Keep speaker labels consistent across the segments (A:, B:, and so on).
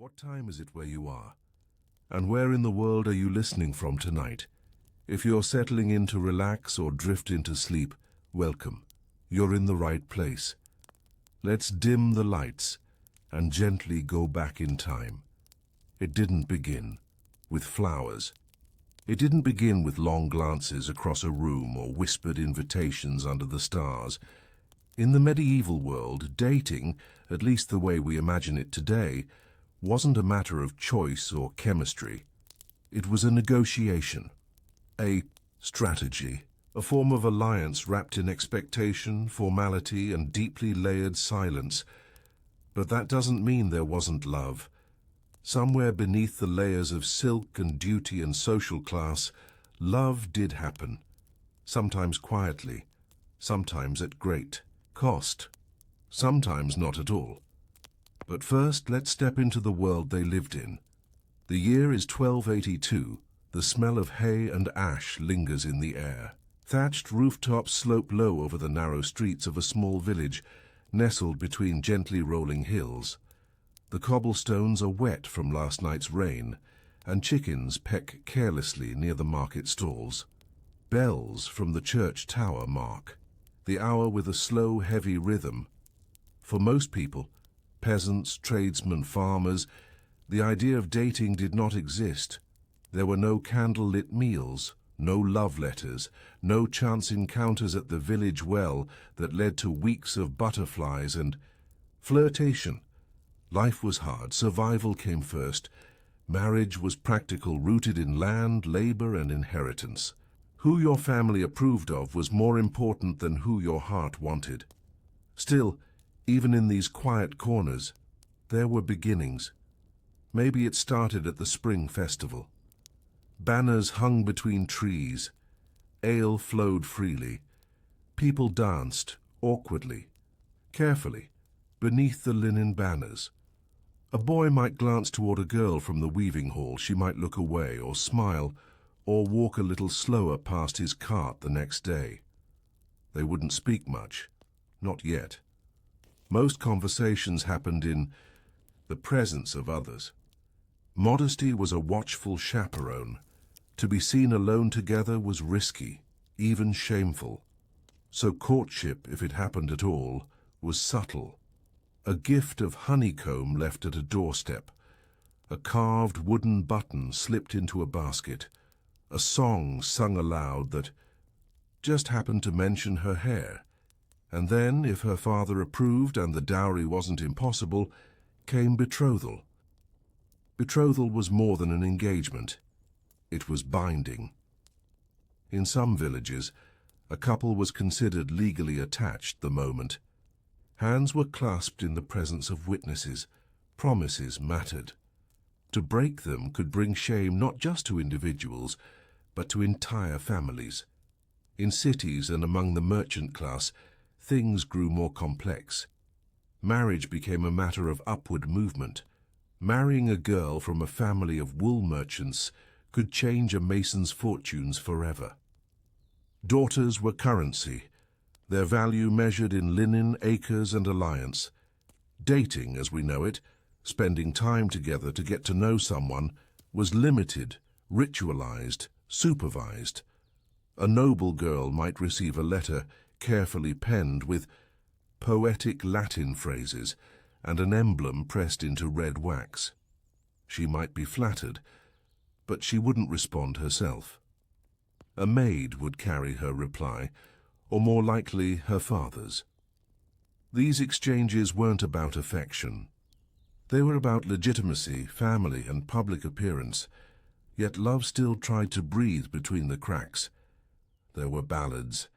A: What time is it where you are? And where in the world are you listening from tonight? If you're settling in to relax or drift into sleep, welcome. You're in the right place. Let's dim the lights and gently go back in time. It didn't begin with flowers. It didn't begin with long glances across a room or whispered invitations under the stars. In the medieval world, dating, at least the way we imagine it today, wasn't a matter of choice or chemistry. It was a negotiation, a strategy, a form of alliance wrapped in expectation, formality, and deeply layered silence. But that doesn't mean there wasn't love. Somewhere beneath the layers of silk and duty and social class, love did happen. Sometimes quietly, sometimes at great cost, sometimes not at all. But first, let's step into the world they lived in. The year is 1282. The smell of hay and ash lingers in the air. Thatched rooftops slope low over the narrow streets of a small village, nestled between gently rolling hills. The cobblestones are wet from last night's rain, and chickens peck carelessly near the market stalls. Bells from the church tower mark the hour with a slow, heavy rhythm. For most people, peasants, tradesmen, farmers, the idea of dating did not exist. There were no candle-lit meals, no love letters, no chance encounters at the village well that led to weeks of butterflies and flirtation. Life was hard, survival came first. Marriage was practical, rooted in land, labor, and inheritance. Who your family approved of was more important than who your heart wanted. Still, even in these quiet corners, there were beginnings. Maybe it started at the spring festival. Banners hung between trees. Ale flowed freely. People danced, awkwardly, carefully, beneath the linen banners. A boy might glance toward a girl from the weaving hall. She might look away or smile or walk a little slower past his cart the next day. They wouldn't speak much, not yet. Most conversations happened in the presence of others. Modesty was a watchful chaperone. To be seen alone together was risky, even shameful. So courtship, if it happened at all, was subtle. A gift of honeycomb left at a doorstep, a carved wooden button slipped into a basket, a song sung aloud that just happened to mention her hair. And then, if her father approved and the dowry wasn't impossible, came betrothal. Betrothal was more than an engagement. It was binding. In some villages, a couple was considered legally attached the moment. Hands were clasped in the presence of witnesses. Promises mattered. To break them could bring shame not just to individuals, but to entire families. In cities and among the merchant class, things grew more complex. Marriage became a matter of upward movement. Marrying a girl from a family of wool merchants could change a mason's fortunes forever. Daughters were currency, their value measured in linen, acres, and alliance. Dating, as we know it, spending time together to get to know someone, was limited, ritualized, supervised. A noble girl might receive a letter carefully penned with poetic Latin phrases and an emblem pressed into red wax. She might be flattered, but she wouldn't respond herself. A maid would carry her reply, or more likely her father's. These exchanges weren't about affection. They were about legitimacy, family, and public appearance, yet love still tried to breathe between the cracks. There were ballads.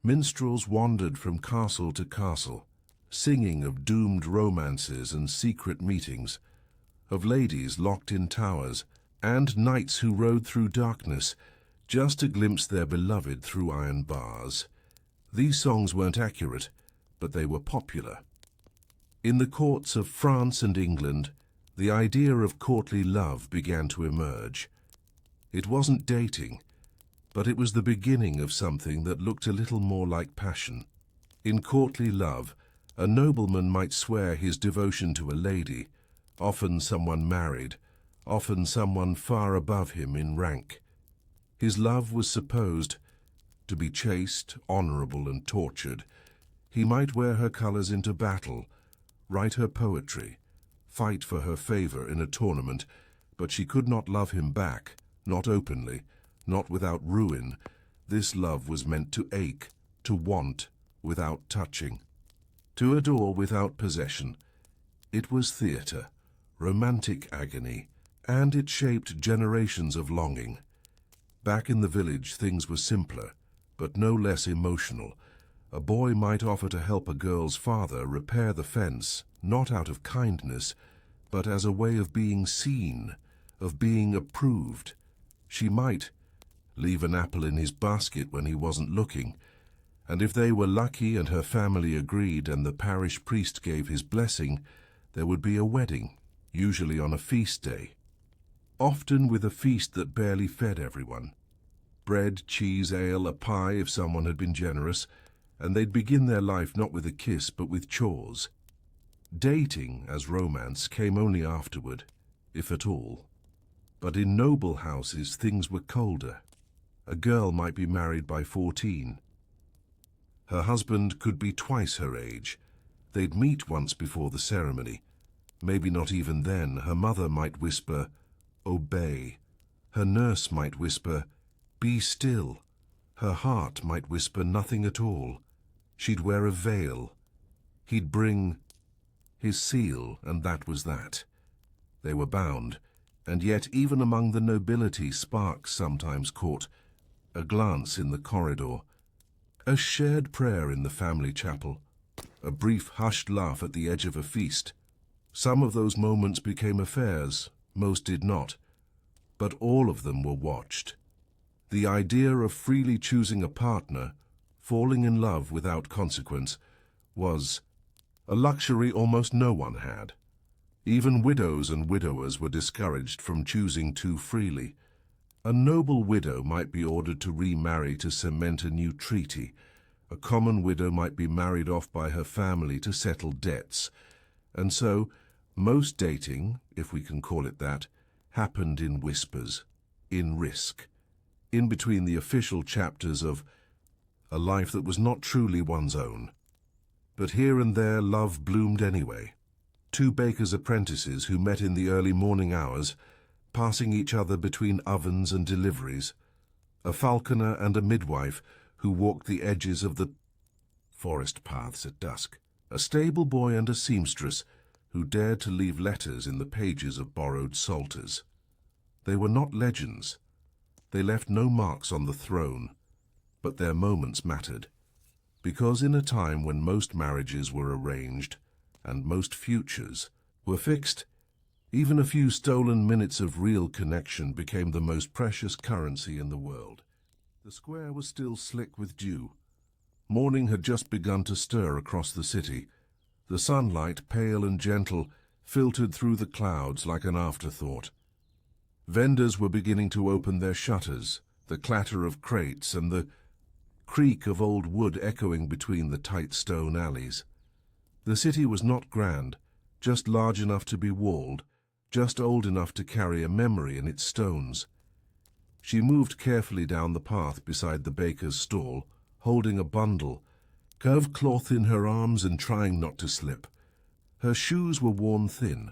A: Minstrels wandered from castle to castle, singing of doomed romances and secret meetings, of ladies locked in towers, and knights who rode through darkness just to glimpse their beloved through iron bars. These songs weren't accurate, but they were popular. In the courts of France and England, the idea of courtly love began to emerge. It wasn't dating, but it was the beginning of something that looked a little more like passion. In courtly love, a nobleman might swear his devotion to a lady, often someone married, often someone far above him in rank. His love was supposed to be chaste, honorable, and tortured. He might wear her colors into battle, write her poetry, fight for her favor in a tournament, but she could not love him back, not openly, not without ruin. This love was meant to ache, to want without touching, to adore without possession. It was theater, romantic agony, and it shaped generations of longing. Back in the village, things were simpler, but no less emotional. A boy might offer to help a girl's father repair the fence, not out of kindness, but as a way of being seen, of being approved. She might leave an apple in his basket when he wasn't looking, and if they were lucky and her family agreed and the parish priest gave his blessing, there would be a wedding, usually on a feast day. Often with a feast that barely fed everyone. Bread, cheese, ale, a pie if someone had been generous, and they'd begin their life not with a kiss but with chores. Dating, as romance, came only afterward, if at all. But in noble houses things were colder. A girl might be married by 14. Her husband could be twice her age. They'd meet once before the ceremony. Maybe not even then. Her mother might whisper, "Obey." Her nurse might whisper, "Be still." Her heart might whisper nothing at all. She'd wear a veil. He'd bring his seal, and that was that. They were bound, and yet even among the nobility sparks sometimes caught. A glance in the corridor, a shared prayer in the family chapel, a brief hushed laugh at the edge of a feast. Some of those moments became affairs, most did not, but all of them were watched. The idea of freely choosing a partner, falling in love without consequence, was a luxury almost no one had. Even widows and widowers were discouraged from choosing too freely. A noble widow might be ordered to remarry to cement a new treaty. A common widow might be married off by her family to settle debts. And so, most dating, if we can call it that, happened in whispers, in risk, in between the official chapters of a life that was not truly one's own. But here and there love bloomed anyway. Two baker's apprentices who met in the early morning hours, passing each other between ovens and deliveries, a falconer and a midwife who walked the edges of the forest paths at dusk, a stable boy and a seamstress who dared to leave letters in the pages of borrowed psalters. They were not legends. They left no marks on the throne, but their moments mattered, because in a time when most marriages were arranged and most futures were fixed, even a few stolen minutes of real connection became the most precious currency in the world. The square was still slick with dew. Morning had just begun to stir across the city. The sunlight, pale and gentle, filtered through the clouds like an afterthought. Vendors were beginning to open their shutters, the clatter of crates and the creak of old wood echoing between the tight stone alleys. The city was not grand, just large enough to be walled, just old enough to carry a memory in its stones. She moved carefully down the path beside the baker's stall, holding a bundle, curved cloth in her arms and trying not to slip. Her shoes were worn thin.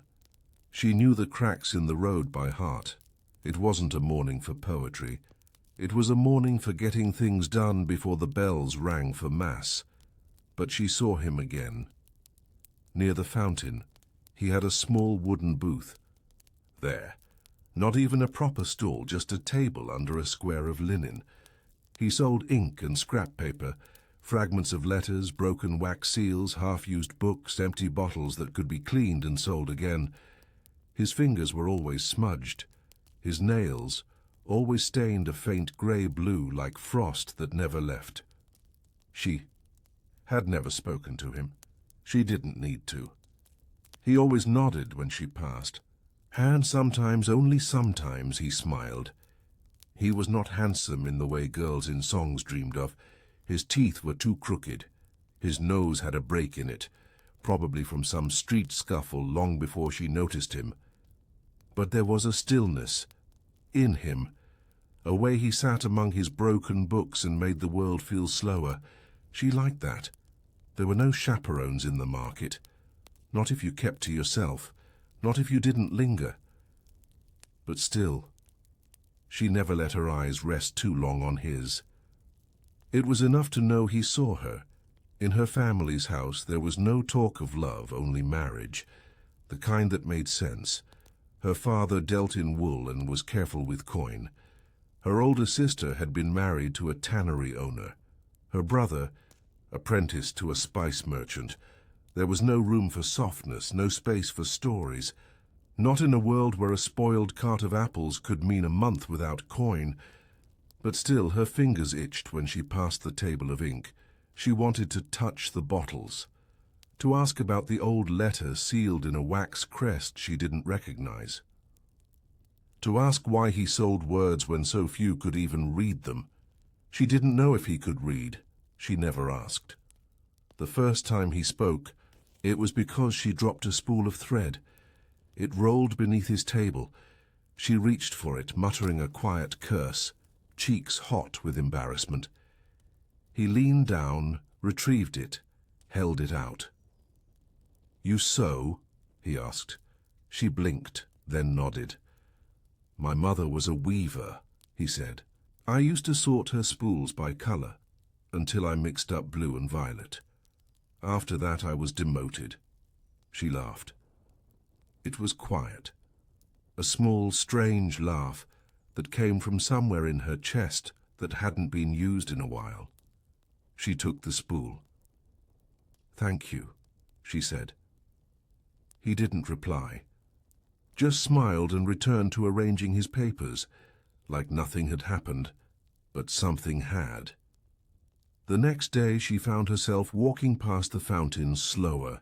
A: She knew the cracks in the road by heart. It wasn't a morning for poetry. It was a morning for getting things done before the bells rang for mass. But she saw him again. Near the fountain, he had a small wooden booth. There, not even a proper stall, just a table under a square of linen. He sold ink and scrap paper, fragments of letters, broken wax seals, half-used books, empty bottles that could be cleaned and sold again. His fingers were always smudged. His nails always stained a faint grey-blue like frost that never left. She had never spoken to him. She didn't need to. He always nodded when she passed. And sometimes, only sometimes, he smiled. He was not handsome in the way girls in songs dreamed of. His teeth were too crooked. His nose had a break in it. probably from some street scuffle long before she noticed him. But there was a stillness in him, a way he sat among his broken books and made the world feel slower. She liked that. There were no chaperones in the market. Not if you kept to yourself. Not if you didn't linger. But still, she never let her eyes rest too long on his. It was enough to know he saw her. In her family's house there was no talk of love, only marriage, the kind that made sense. Her father dealt in wool and was careful with coin. Her older sister had been married to a tannery owner. Her brother, apprenticed to a spice merchant. There was no room for softness, no space for stories. Not in a world where a spoiled cart of apples could mean a month without coin. But still, her fingers itched when she passed the table of ink. She wanted to touch the bottles, to ask about the old letter sealed in a wax crest she didn't recognize. To ask why he sold words when so few could even read them. She didn't know if he could read. She never asked. The first time he spoke, it was because she dropped a spool of thread. It rolled beneath his table. She reached for it, muttering a quiet curse, cheeks hot with embarrassment. He leaned down, retrieved it, held it out. "You sew?" he asked. She blinked, then nodded. "My mother was a weaver," he said. "I used to sort her spools by color, until I mixed up blue and violet. After that I was demoted." She laughed. It was quiet, a small, strange laugh that came from somewhere in her chest that hadn't been used in a while. She took the spool. "Thank you," she said. He didn't reply, just smiled and returned to arranging his papers, like nothing had happened, but something had. The next day she found herself walking past the fountain slower,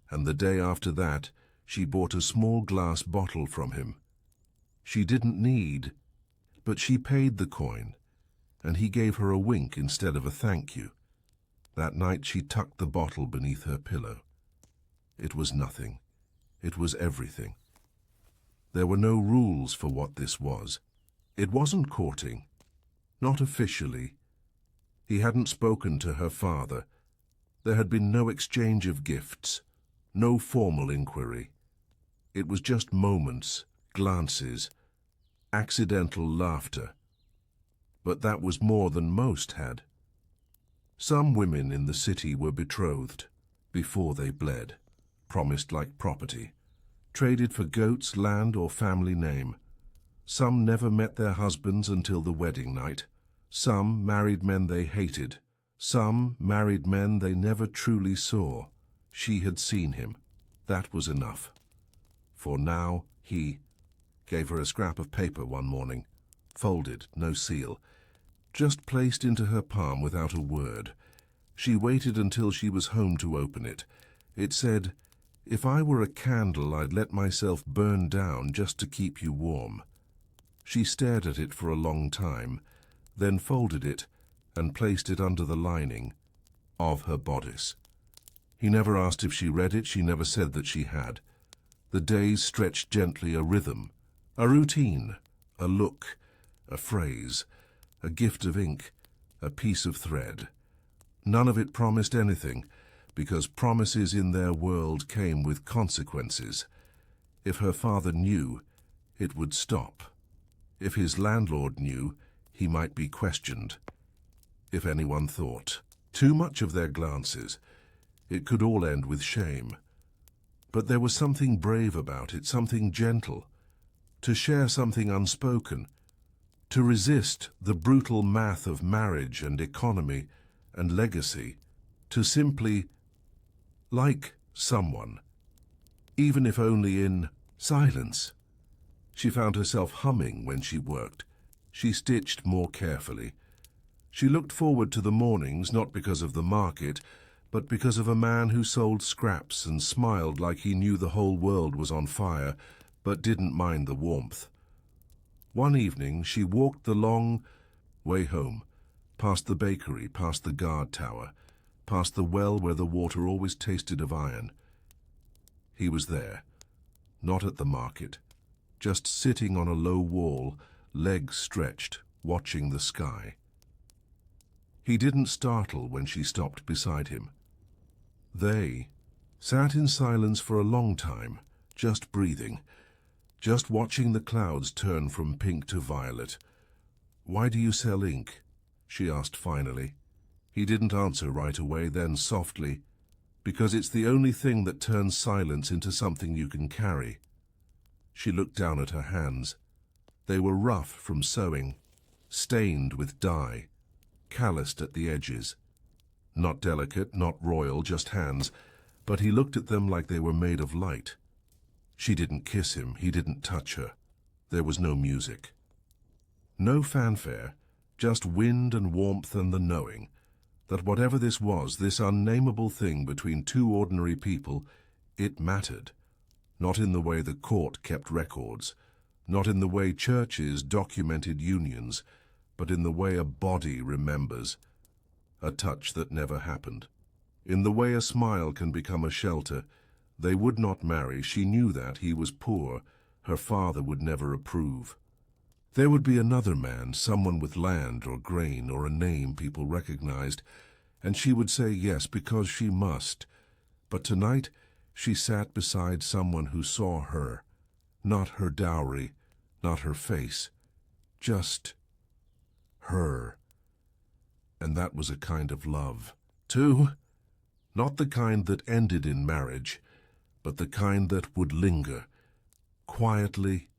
A: and the day after that she bought a small glass bottle from him. She didn't need, but she paid the coin, and he gave her a wink instead of a thank you. That night she tucked the bottle beneath her pillow. It was nothing. It was everything. There were no rules for what this was. It wasn't courting. Not officially. He hadn't spoken to her father. There had been no exchange of gifts, no formal inquiry. It was just moments, glances, accidental laughter. But that was more than most had. Some women in the city were betrothed before they bled, promised like property, traded for goats, land, or family name. Some never met their husbands until the wedding night. Some married men they hated. Some married men they never truly saw. She had seen him. That was enough. For now, he gave her a scrap of paper one morning, folded, no seal, just placed into her palm without a word. She waited until she was home to open it. It said, "If I were a candle, I'd let myself burn down just to keep you warm." She stared at it for a long time, then folded it and placed it under the lining of her bodice. He never asked if she read it. She never said that she had. The days stretched gently, a rhythm, a routine, a look, a phrase, a gift of ink, a piece of thread. None of it promised anything, because promises in their world came with consequences. If her father knew, it would stop. If his landlord knew, he might be questioned. If anyone thought too much of their glances, it could all end with shame. But there was something brave about it, something gentle. To share something unspoken, to resist the brutal math of marriage and economy and legacy, to simply like someone, even if only in silence. She found herself humming when she worked. She stitched more carefully. She looked forward to the mornings, not because of the market, but because of a man who sold scraps and smiled like he knew the whole world was on fire, but didn't mind the warmth. One evening she walked the long way home, past the bakery, past the guard tower. past the well where the water always tasted of iron. He was there, not at the market, just sitting on a low wall, legs stretched, watching the sky. He didn't startle when she stopped beside him. They sat in silence for a long time, just breathing, just watching the clouds turn from pink to violet. "Why do you sell ink?" she asked finally. He didn't answer right away, then softly, "Because it's the only thing that turns silence into something you can carry." She looked down at her hands. They were rough from sewing, stained with dye, calloused at the edges. Not delicate, not royal, just hands, but he looked at them like they were made of light. She didn't kiss him, he didn't touch her. There was no music. No fanfare, just wind and warmth and the knowing that whatever this was, this unnameable thing between two ordinary people, it mattered. Not in the way the court kept records, not in the way churches documented unions, but in the way a body remembers, a touch that never happened. In the way a smile can become a shelter. They would not marry, she knew that. He was poor, her father would never approve. There would be another man, someone with land or grain or a name people recognized, and she would say yes because she must. But tonight she sat beside someone who saw her, not her dowry, not her face, just her. And that was a kind of love, too. Not the kind that ended in marriage, but the kind that would linger, quietly,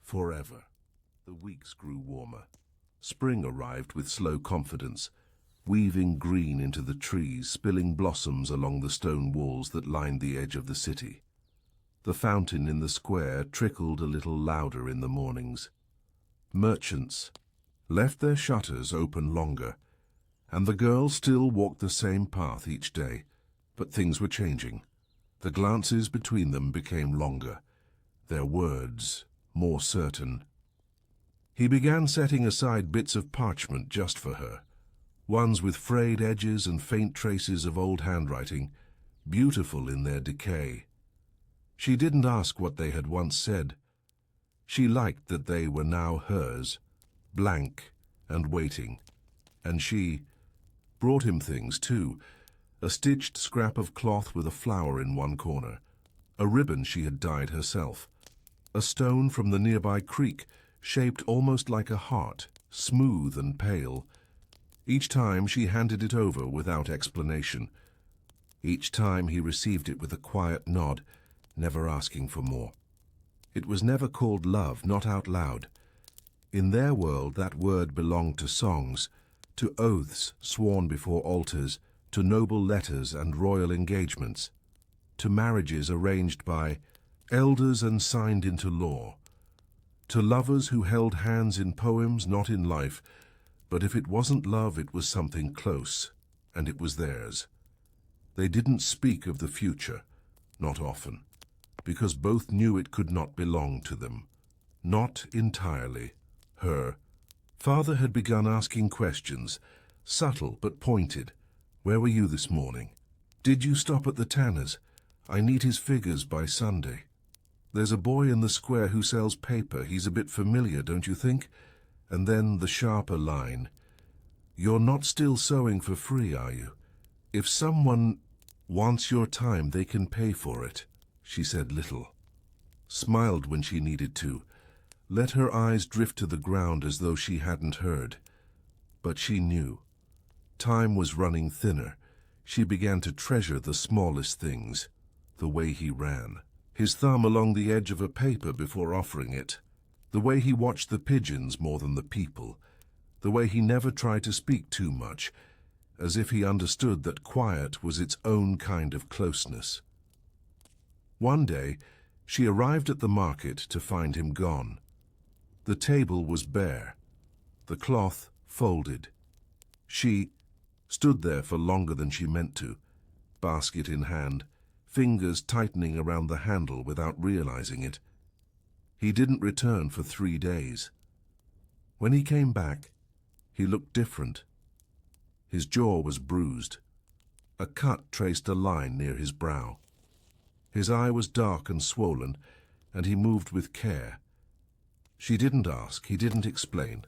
A: forever. The weeks grew warmer. Spring arrived with slow confidence, weaving green into the trees, spilling blossoms along the stone walls that lined the edge of the city. The fountain in the square trickled a little louder in the mornings. Merchants left their shutters open longer, and the girl still walked the same path each day, but things were changing. The glances between them became longer, their words more certain. He began setting aside bits of parchment just for her, ones with frayed edges and faint traces of old handwriting, beautiful in their decay. She didn't ask what they had once said. She liked that they were now hers, blank and waiting. And she brought him things, too. A stitched scrap of cloth with a flower in one corner, a ribbon she had dyed herself, a stone from the nearby creek, shaped almost like a heart, smooth and pale. Each time she handed it over without explanation. Each time he received it with a quiet nod, never asking for more. It was never called love, not out loud. In their world that word belonged to songs, to oaths sworn before altars, to noble letters and royal engagements, to marriages arranged by elders and signed into law, to lovers who held hands in poems, not in life. But if it wasn't love, it was something close, and it was theirs. They didn't speak of the future, not often, because both knew it could not belong to them. Not entirely. Her father had begun asking questions, subtle but pointed. "Where were you this morning? Did you stop at the tanner's? I need his figures by Sunday. There's a boy in the square who sells paper. He's a bit familiar, don't you think?" And then the sharper line. "You're not still sewing for free, are you? If someone wants your time, they can pay for it." She said little, smiled when she needed to, let her eyes drift to the ground as though she hadn't heard. But she knew. Time was running thinner. She began to treasure the smallest things, the way he ran, his thumb along the edge of a paper before offering it, the way he watched the pigeons more than the people, the way he never tried to speak too much, as if he understood that quiet was its own kind of closeness. One day, she arrived at the market to find him gone. The table was bare, the cloth folded. She stood there for longer than she meant to, basket in hand, fingers tightening around the handle without realizing it. He didn't return for 3 days. When he came back, he looked different. His jaw was bruised, A cut traced a line near his brow. His eye was dark and swollen, and he moved with care. She didn't ask, he didn't explain.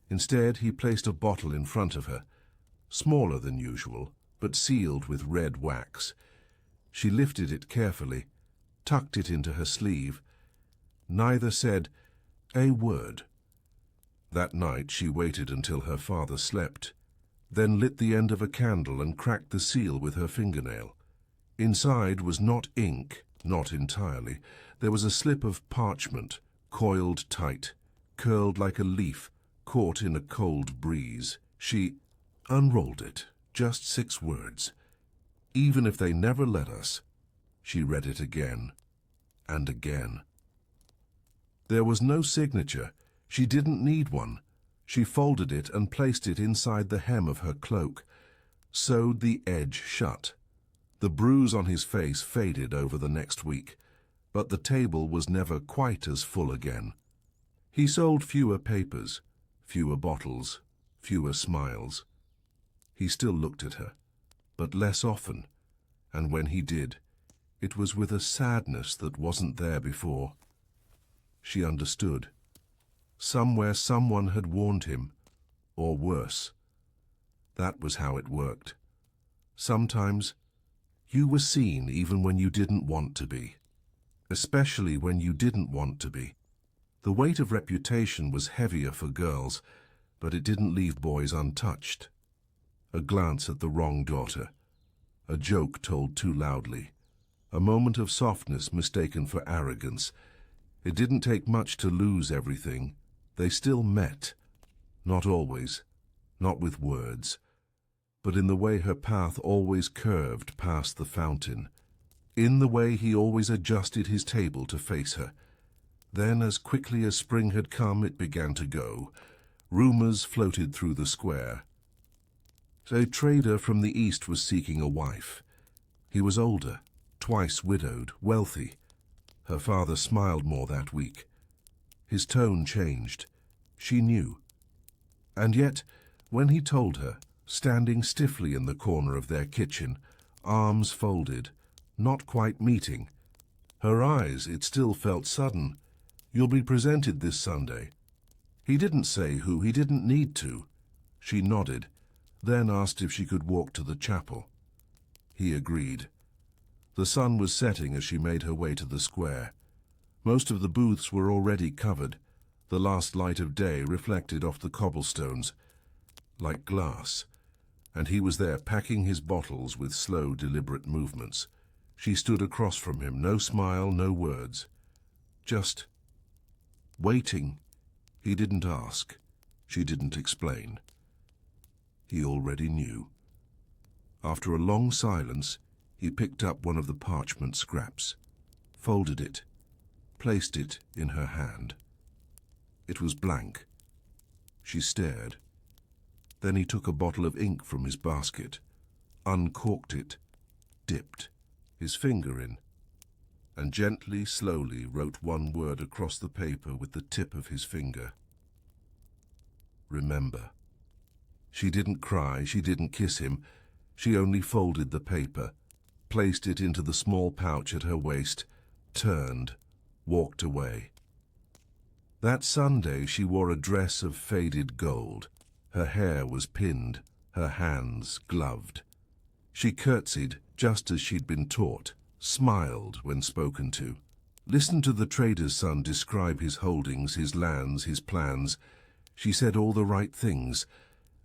A: Instead, he placed a bottle in front of her, smaller than usual, but sealed with red wax. She lifted it carefully, tucked it into her sleeve. Neither said a word. That night she waited until her father slept, then lit the end of a candle and cracked the seal with her fingernail. Inside was not ink, not entirely. There was a slip of parchment, coiled tight, curled like a leaf, caught in a cold breeze. She unrolled it, just 6 words. Even if they never let us. She read it again and again. There was no signature. She didn't need one. She folded it and placed it inside the hem of her cloak, sewed the edge shut. The bruise on his face faded over the next week, but the table was never quite as full again. He sold fewer papers, fewer bottles, fewer smiles. He still looked at her, but less often, and when he did, it was with a sadness that wasn't there before. She understood. Somewhere someone had warned him, or worse. That was how it worked. Sometimes you were seen even when you didn't want to be, especially when you didn't want to be. The weight of reputation was heavier for girls, but it didn't leave boys untouched. A glance at the wrong daughter, a joke told too loudly, a moment of softness mistaken for arrogance. It didn't take much to lose everything. They still met, not always, not with words, but in the way her path always curved past the fountain, in the way he always adjusted his table to face her. Then, as quickly as spring had come, it began to go. Rumors floated through the square. A trader from the east was seeking a wife. He was older, twice widowed, wealthy. Her father smiled more that week. His tone changed. She knew. And yet, when he told her, standing stiffly in the corner of their kitchen, arms folded, not quite meeting, her eyes, it still felt sudden. "You'll be presented this Sunday." He didn't say who, he didn't need to. She nodded, then asked if she could walk to the chapel. He agreed. The sun was setting as she made her way to the square. Most of the booths were already covered, the last light of day reflected off the cobblestones, like glass, and he was there packing his bottles with slow, deliberate movements. She stood across from him, no smile, no words. Just waiting. He didn't ask. She didn't explain. He already knew. After a long silence, he picked up one of the parchment scraps, folded it, placed it in her hand. It was blank. She stared. Then he took a bottle of ink from his basket, uncorked it, dipped his finger in, and gently, slowly wrote one word across the paper with the tip of his finger. Remember. She didn't cry, she didn't kiss him. She only folded the paper, placed it into the small pouch at her waist, turned, walked away. That Sunday she wore a dress of faded gold. Her hair was pinned, her hands gloved. She curtsied just as she'd been taught, smiled when spoken to, listened to the trader's son describe his holdings, his lands, his plans. She said all the right things,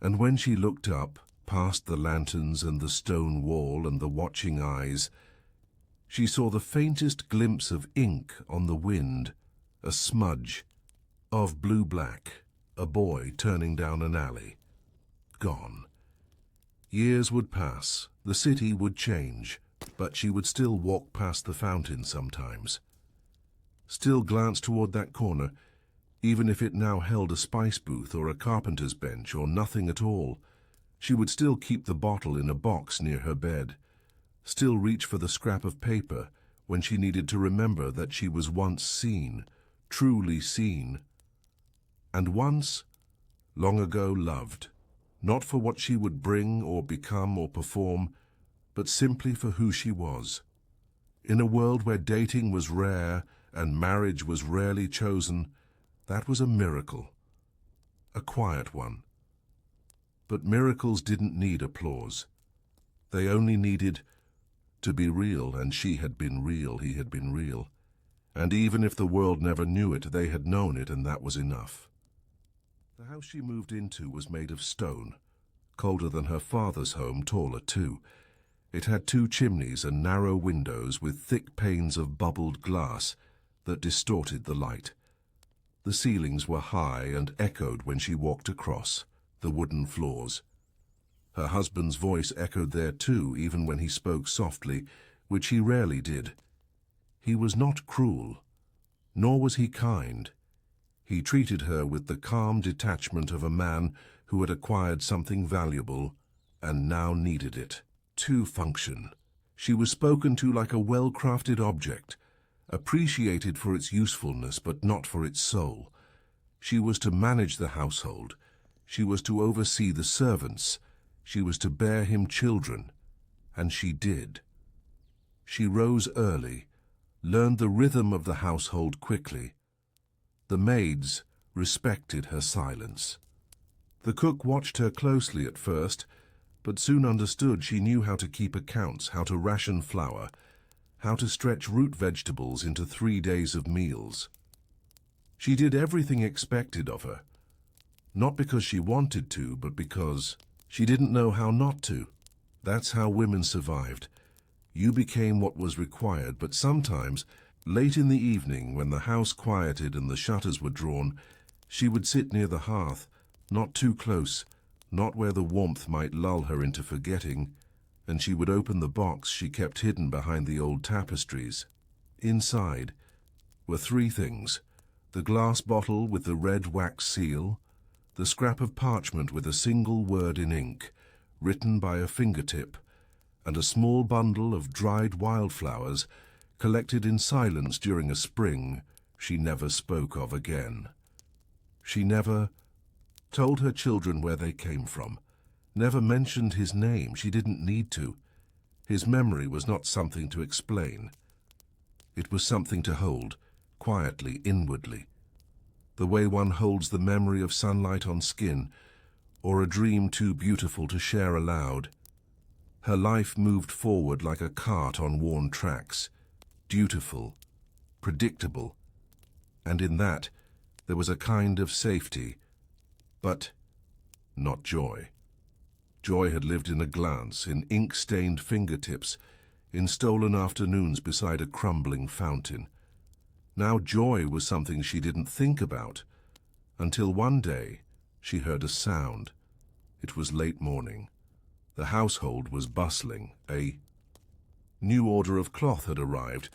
A: and when she looked up, past the lanterns and the stone wall and the watching eyes, she saw the faintest glimpse of ink on the wind, a smudge of blue-black, a boy turning down an alley. Gone. Years would pass, the city would change, but she would still walk past the fountain sometimes. Still glance toward that corner, even if it now held a spice booth or a carpenter's bench or nothing at all. She would still keep the bottle in a box near her bed, still reach for the scrap of paper when she needed to remember that she was once seen, truly seen, and once, long ago, loved, not for what she would bring or become or perform, but simply for who she was. In a world where dating was rare and marriage was rarely chosen, that was a miracle. A quiet one. But miracles didn't need applause. They only needed to be real, and she had been real, he had been real. And even if the world never knew it, they had known it, and that was enough. The house she moved into was made of stone, colder than her father's home, taller too. It had 2 chimneys and narrow windows with thick panes of bubbled glass that distorted the light. The ceilings were high and echoed when she walked across the wooden floors. Her husband's voice echoed there too, even when he spoke softly, which he rarely did. He was not cruel, nor was he kind. He treated her with the calm detachment of a man who had acquired something valuable and now needed it to function. She was spoken to like a well-crafted object, appreciated for its usefulness but not for its soul. She was to manage the household. She was to oversee the servants. She was to bear him children. And she did. She rose early, learned the rhythm of the household quickly. The maids respected her silence. The cook watched her closely at first, but soon understood she knew how to keep accounts, how to ration flour, how to stretch root vegetables into 3 days of meals. She did everything expected of her, not because she wanted to, but because she didn't know how not to. That's how women survived. You became what was required, but sometimes, late in the evening, when the house quieted and the shutters were drawn, she would sit near the hearth, not too close, not where the warmth might lull her into forgetting, and she would open the box she kept hidden behind the old tapestries. Inside were 3 things: the glass bottle with the red wax seal, the scrap of parchment with a single word in ink, written by a fingertip, and a small bundle of dried wildflowers collected in silence during a spring she never spoke of again. She never told her children where they came from, never mentioned his name. She didn't need to. His memory was not something to explain. It was something to hold, quietly, inwardly, the way one holds the memory of sunlight on skin, or a dream too beautiful to share aloud. Her life moved forward like a cart on worn tracks, dutiful, predictable, and in that there was a kind of safety, but not joy. Joy had lived in a glance, in ink-stained fingertips, in stolen afternoons beside a crumbling fountain. Now joy was something she didn't think about, until one day she heard a sound. It was late morning. The household was bustling. A new order of cloth had arrived,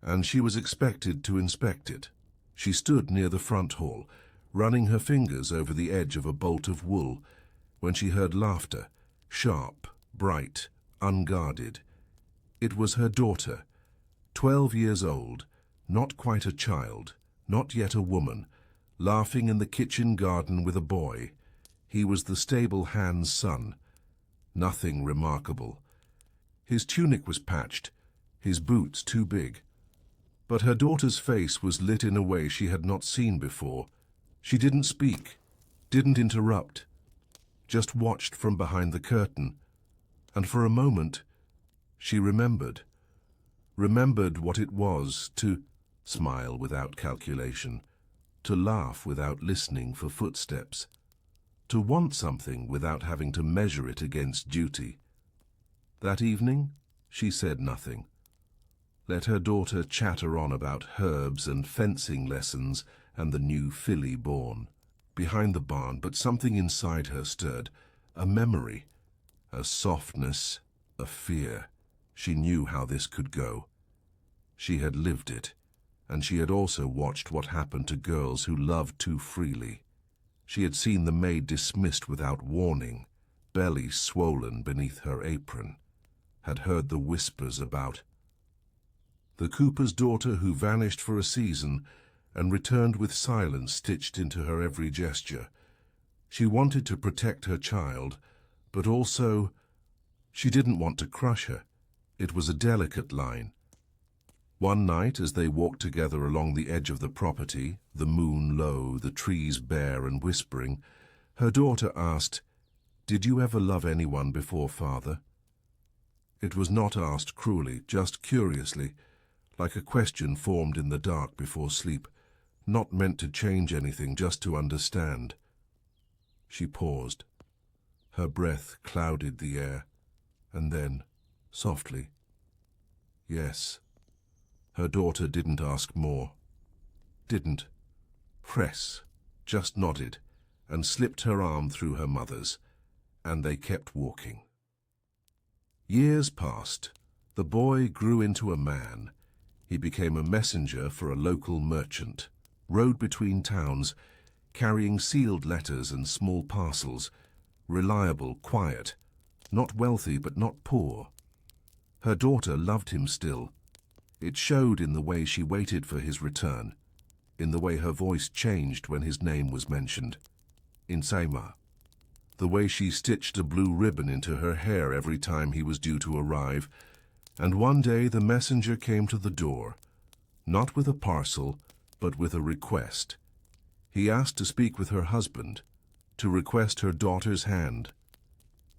A: and she was expected to inspect it. She stood near the front hall, running her fingers over the edge of a bolt of wool, when she heard laughter, sharp, bright, unguarded. It was her daughter, 12 years old, not quite a child, not yet a woman, laughing in the kitchen garden with a boy. He was the stable hand's son. Nothing remarkable. His tunic was patched, his boots too big. But her daughter's face was lit in a way she had not seen before. She didn't speak, didn't interrupt, just watched from behind the curtain, and for a moment she remembered what it was to smile without calculation, to laugh without listening for footsteps, to want something without having to measure it against duty. That evening, she said nothing. Let her daughter chatter on about herbs and fencing lessons and the new filly born behind the barn, but something inside her stirred, a memory, a softness, a fear. She knew how this could go. She had lived it, and she had also watched what happened to girls who loved too freely. She had seen the maid dismissed without warning, belly swollen beneath her apron, had heard the whispers about the cooper's daughter who vanished for a season and returned with silence stitched into her every gesture. She wanted to protect her child, but also She didn't want to crush her. It was a delicate line. One night, as they walked together along the edge of the property, the moon low, the trees bare and whispering, her daughter asked, "Did you ever love anyone before, Father?" It was not asked cruelly, just curiously, like a question formed in the dark before sleep, not meant to change anything, just to understand. She paused. Her breath clouded the air, and then, softly, "Yes." Her daughter didn't ask more. Didn't press, just nodded, and slipped her arm through her mother's, and they kept walking. Years passed. The boy grew into a man. He became a messenger for a local merchant, rode between towns, carrying sealed letters and small parcels, reliable, quiet, not wealthy but not poor. Her daughter loved him still. It showed in the way she waited for his return, in the way her voice changed when his name was mentioned. Insaima. The way she stitched a blue ribbon into her hair every time he was due to arrive. And one day the messenger came to the door, not with a parcel, but with a request. He asked to speak with her husband, to request her daughter's hand.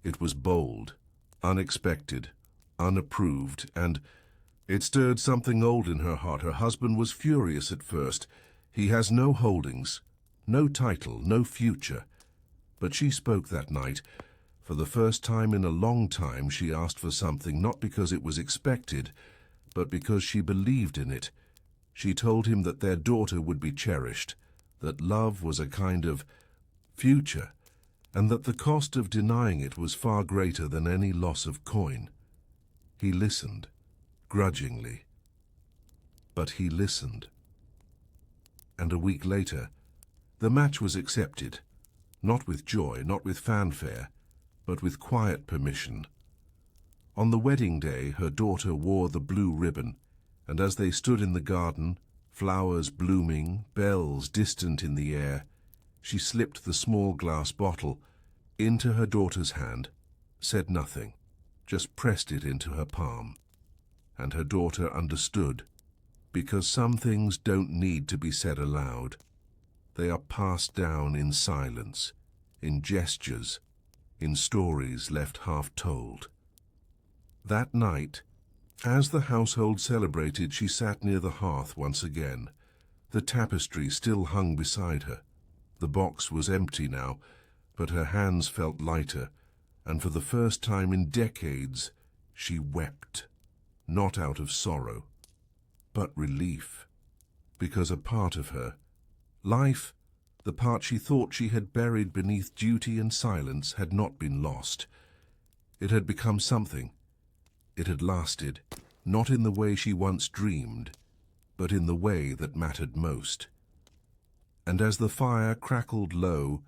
A: It was bold, unexpected, unapproved, and it stirred something old in her heart. Her husband was furious at first. He has no holdings, no title, no future. But she spoke that night. For the first time in a long time, she asked for something, not because it was expected, but because she believed in it. She told him that their daughter would be cherished, that love was a kind of future, and that the cost of denying it was far greater than any loss of coin. He listened, grudgingly. But he listened. And a week later, the match was accepted, not with joy, not with fanfare, but with quiet permission. On the wedding day, her daughter wore the blue ribbon, and as they stood in the garden, flowers blooming, bells distant in the air, she slipped the small glass bottle into her daughter's hand, said nothing, just pressed it into her palm. And her daughter understood, because some things don't need to be said aloud. They are passed down in silence, in gestures, in stories left half told. That night, as the household celebrated, she sat near the hearth once again. The tapestry still hung beside her. The box was empty now, but her hands felt lighter, and for the first time in decades, she wept, not out of sorrow, but relief, because a part of her, life, the part she thought she had buried beneath duty and silence, had not been lost. It had become something. It had lasted, not in the way she once dreamed, but in the way that mattered most. And as the fire crackled low,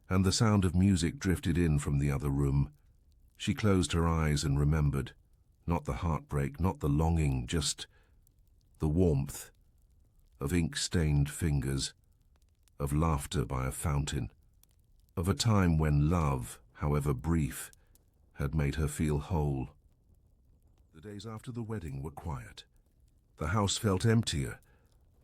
A: and the sound of music drifted in from the other room, she closed her eyes and remembered, not the heartbreak, not the longing, just the warmth of ink-stained fingers, of laughter by a fountain, of a time when love, however brief, had made her feel whole. The days after the wedding were quiet. The house felt emptier,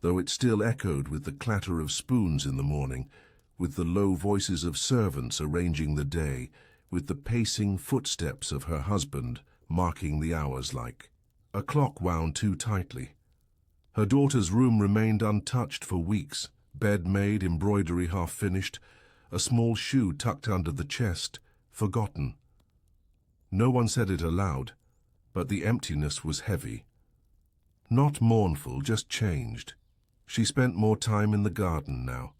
A: though it still echoed with the clatter of spoons in the morning, with the low voices of servants arranging the day, with the pacing footsteps of her husband marking the hours like a clock wound too tightly. Her daughter's room remained untouched for weeks, bed made, embroidery half finished, a small shoe tucked under the chest, forgotten. No one said it aloud, but the emptiness was heavy. Not mournful, just changed. She spent more time in the garden now.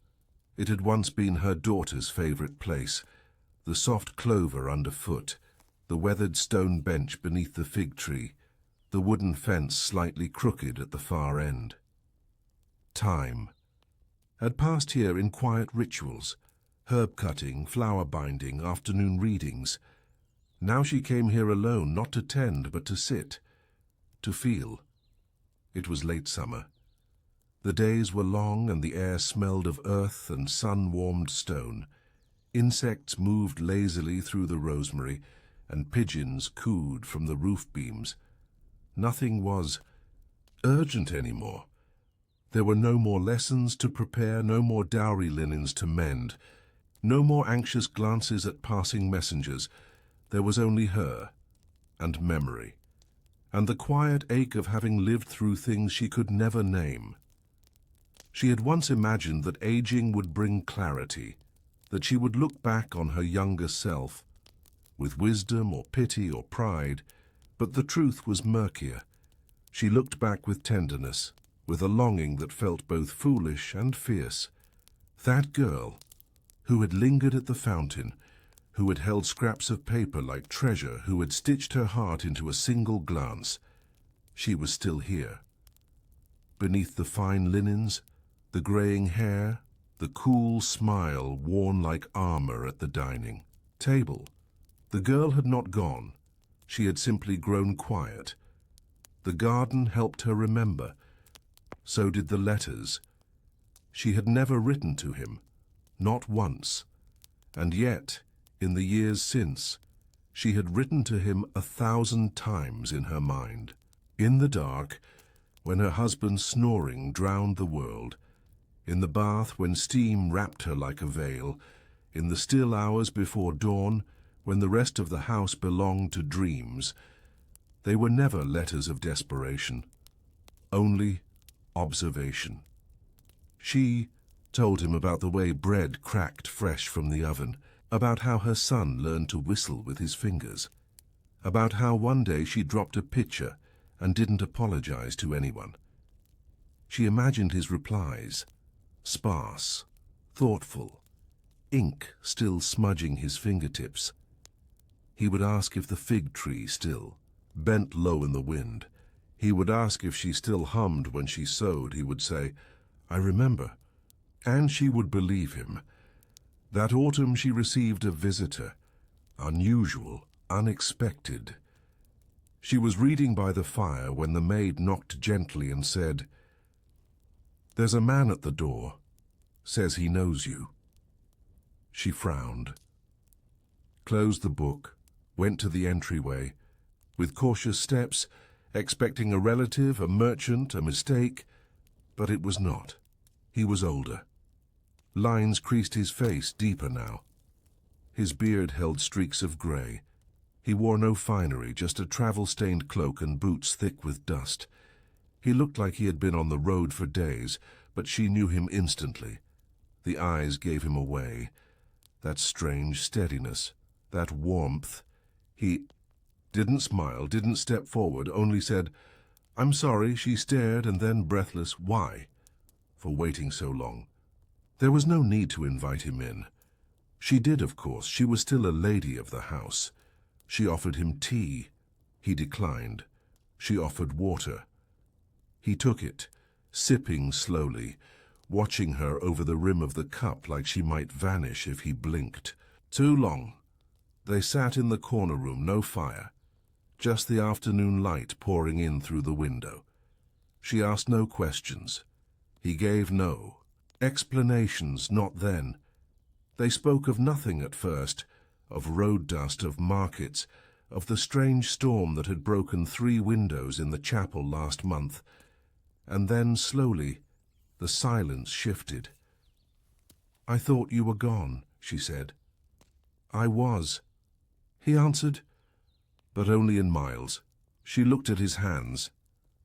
A: It had once been her daughter's favorite place, the soft clover underfoot, the weathered stone bench beneath the fig tree, the wooden fence slightly crooked at the far end. Time had passed here in quiet rituals, herb cutting, flower binding, afternoon readings. Now she came here alone, not to tend, but to sit, to feel. It was late summer. The days were long and the air smelled of earth and sun-warmed stone. Insects moved lazily through the rosemary, and pigeons cooed from the roof beams. Nothing was urgent anymore. There were no more lessons to prepare, no more dowry linens to mend, no more anxious glances at passing messengers. There was only her and memory, and the quiet ache of having lived through things she could never name. She had once imagined that aging would bring clarity, that she would look back on her younger self with wisdom or pity or pride, but the truth was murkier. She looked back with tenderness, with a longing that felt both foolish and fierce. That girl, who had lingered at the fountain, who had held scraps of paper like treasure, who had stitched her heart into a single glance, she was still here. Beneath the fine linens, the greying hair, the cool smile worn like armor at the dining table. The girl had not gone. She had simply grown quiet. The garden helped her remember. So did the letters. She had never written to him, not once. And yet, in the years since, she had written to him 1,000 times in her mind. In the dark, when her husband's snoring drowned the world, in the bath when steam wrapped her like a veil, in the still hours before dawn, when the rest of the house belonged to dreams, they were never letters of desperation, only observation. She told him about the way bread cracked fresh from the oven, about how her son learned to whistle with his fingers, about how one day she dropped a pitcher and didn't apologize to anyone. She imagined his replies, sparse, thoughtful, ink still smudging his fingertips. He would ask if the fig tree still bent low in the wind. He would ask if she still hummed when she sewed. He would say, "I remember." And she would believe him. That autumn she received a visitor, unusual, unexpected. She was reading by the fire when the maid knocked gently and said, "There's a man at the door. Says he knows you." She frowned, closed the book, went to the entryway, with cautious steps, expecting a relative, a merchant, a mistake, but it was not. He was older. Lines creased his face deeper now. His beard held streaks of grey. He wore no finery, just a travel-stained cloak and boots thick with dust. He looked like he had been on the road for days, but she knew him instantly. The eyes gave him away. That strange steadiness, that warmth. He didn't smile, didn't step forward, only said, "I'm sorry." She stared and then, breathless, "Why?" For waiting so long. There was no need to invite him in. She did, of course. She was still a lady of the house. She offered him tea. He declined. She offered water. He took it, sipping slowly, watching her over the rim of the cup like she might vanish if he blinked. Too long. They sat in the corner room, no fire, just the afternoon light pouring in through the window. She asked no questions. He gave no explanations, not then. They spoke of nothing at first, of road dust, of markets, of the strange storm that had broken 3 windows in the chapel last month. And then, slowly, the silence shifted. "I thought you were gone," she said. "I was," he answered, but only in miles. She looked at his hands,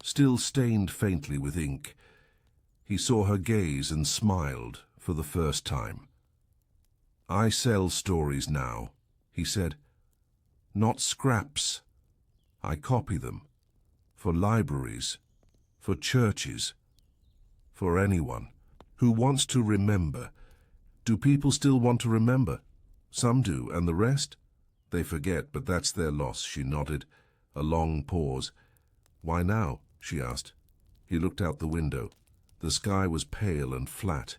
A: still stained faintly with ink. He saw her gaze and smiled for the first time. "I sell stories now," he said. "Not scraps. I copy them. For libraries, for churches, for anyone who wants to remember." Do people still want to remember? Some do, and the rest? They forget, but that's their loss. She nodded. A long pause. "Why now?" she asked. He looked out the window. The sky was pale and flat,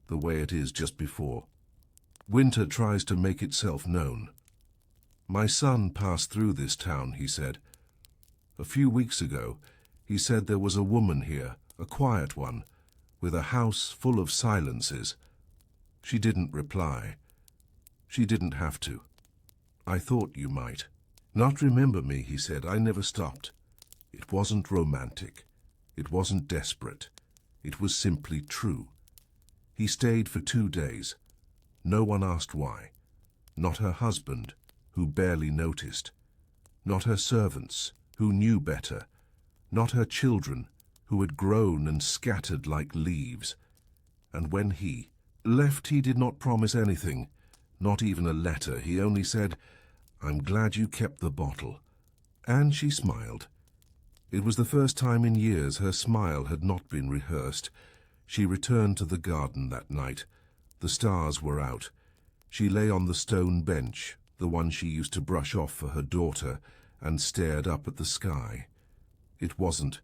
A: the way it is just before. Winter tries to make itself known. "My son passed through this town," he said. "A few weeks ago, he said there was a woman here, a quiet one, with a house full of silences." She didn't reply. She didn't have to. "I thought you might." Not remember me, he said. I never stopped. It wasn't romantic. It wasn't desperate. It was simply true. He stayed for 2 days. No one asked why. Not her husband, who barely noticed. Not her servants, who knew better. Not her children, who had grown and scattered like leaves. And when he left, he did not promise anything, not even a letter. He only said, "I'm glad you kept the bottle." And she smiled. It was the first time in years her smile had not been rehearsed. She returned to the garden that night. The stars were out. She lay on the stone bench, the one she used to brush off for her daughter, and stared up at the sky. It wasn't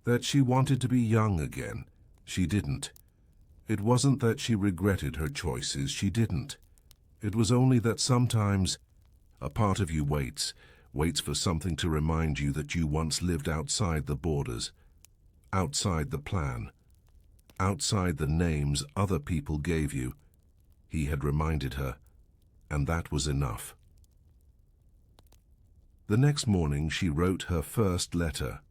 A: that she wanted to be young again. She didn't. It wasn't that she regretted her choices. She didn't. It was only that sometimes a part of you waits for something to remind you that you once lived outside the borders, outside the plan, outside the names other people gave you. He had reminded her, and that was enough. The next morning she wrote her first letter.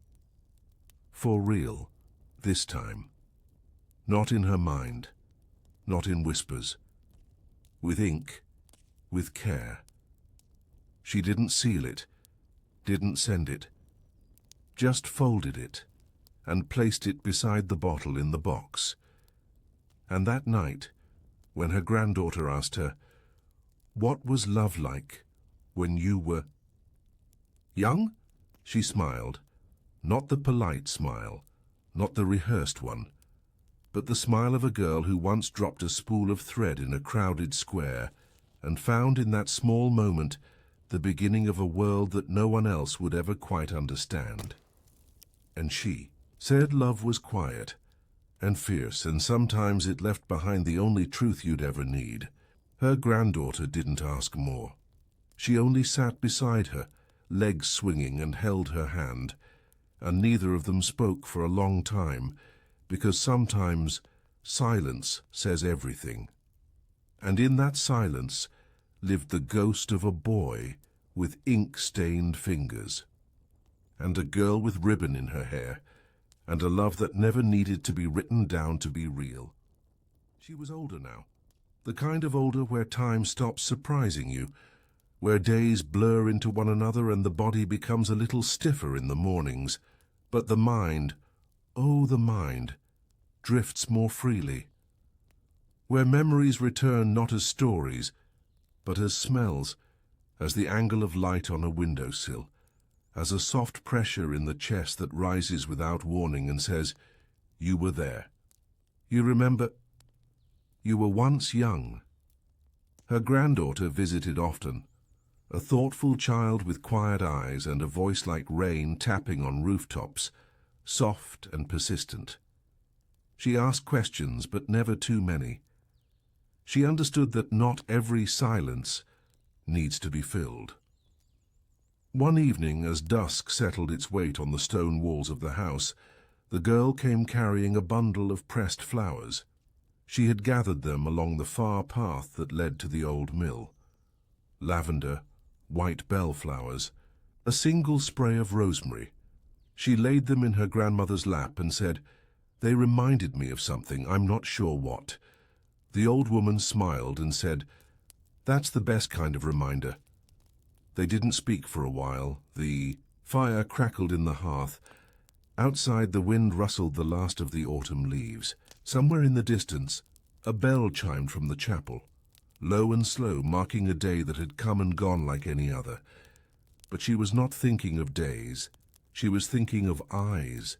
A: For real, this time. Not in her mind, not in whispers. With ink, with care. She didn't seal it, didn't send it. Just folded it and placed it beside the bottle in the box. And that night, when her granddaughter asked her, "What was love like when you were young?" she smiled. Not the polite smile, not the rehearsed one, but the smile of a girl who once dropped a spool of thread in a crowded square and found in that small moment the beginning of a world that no one else would ever quite understand. And she said love was quiet and fierce, and sometimes it left behind the only truth you'd ever need. Her granddaughter didn't ask more. She only sat beside her, legs swinging, and held her hand, and neither of them spoke for a long time, because sometimes silence says everything. And in that silence lived the ghost of a boy with ink-stained fingers, and a girl with ribbon in her hair, and a love that never needed to be written down to be real. She was older now, the kind of older where time stops surprising you, where days blur into one another and the body becomes a little stiffer in the mornings, but the mind, oh the mind, drifts more freely, where memories return not as stories, but as smells, as the angle of light on a windowsill, as a soft pressure in the chest that rises without warning and says, "You were there. You remember, you were once young." Her granddaughter visited often, a thoughtful child with quiet eyes and a voice like rain tapping on rooftops, soft and persistent. She asked questions, but never too many. She understood that not every silence needs to be filled. One evening, as dusk settled its weight on the stone walls of the house, the girl came carrying a bundle of pressed flowers. She had gathered them along the far path that led to the old mill. Lavender, white bellflowers, a single spray of rosemary. She laid them in her grandmother's lap and said, "They reminded me of something, I'm not sure what." The old woman smiled and said, "That's the best kind of reminder." They didn't speak for a while. The fire crackled in the hearth. Outside, the wind rustled the last of the autumn leaves. Somewhere in the distance, a bell chimed from the chapel, low and slow, marking a day that had come and gone like any other. But she was not thinking of days. She was thinking of eyes,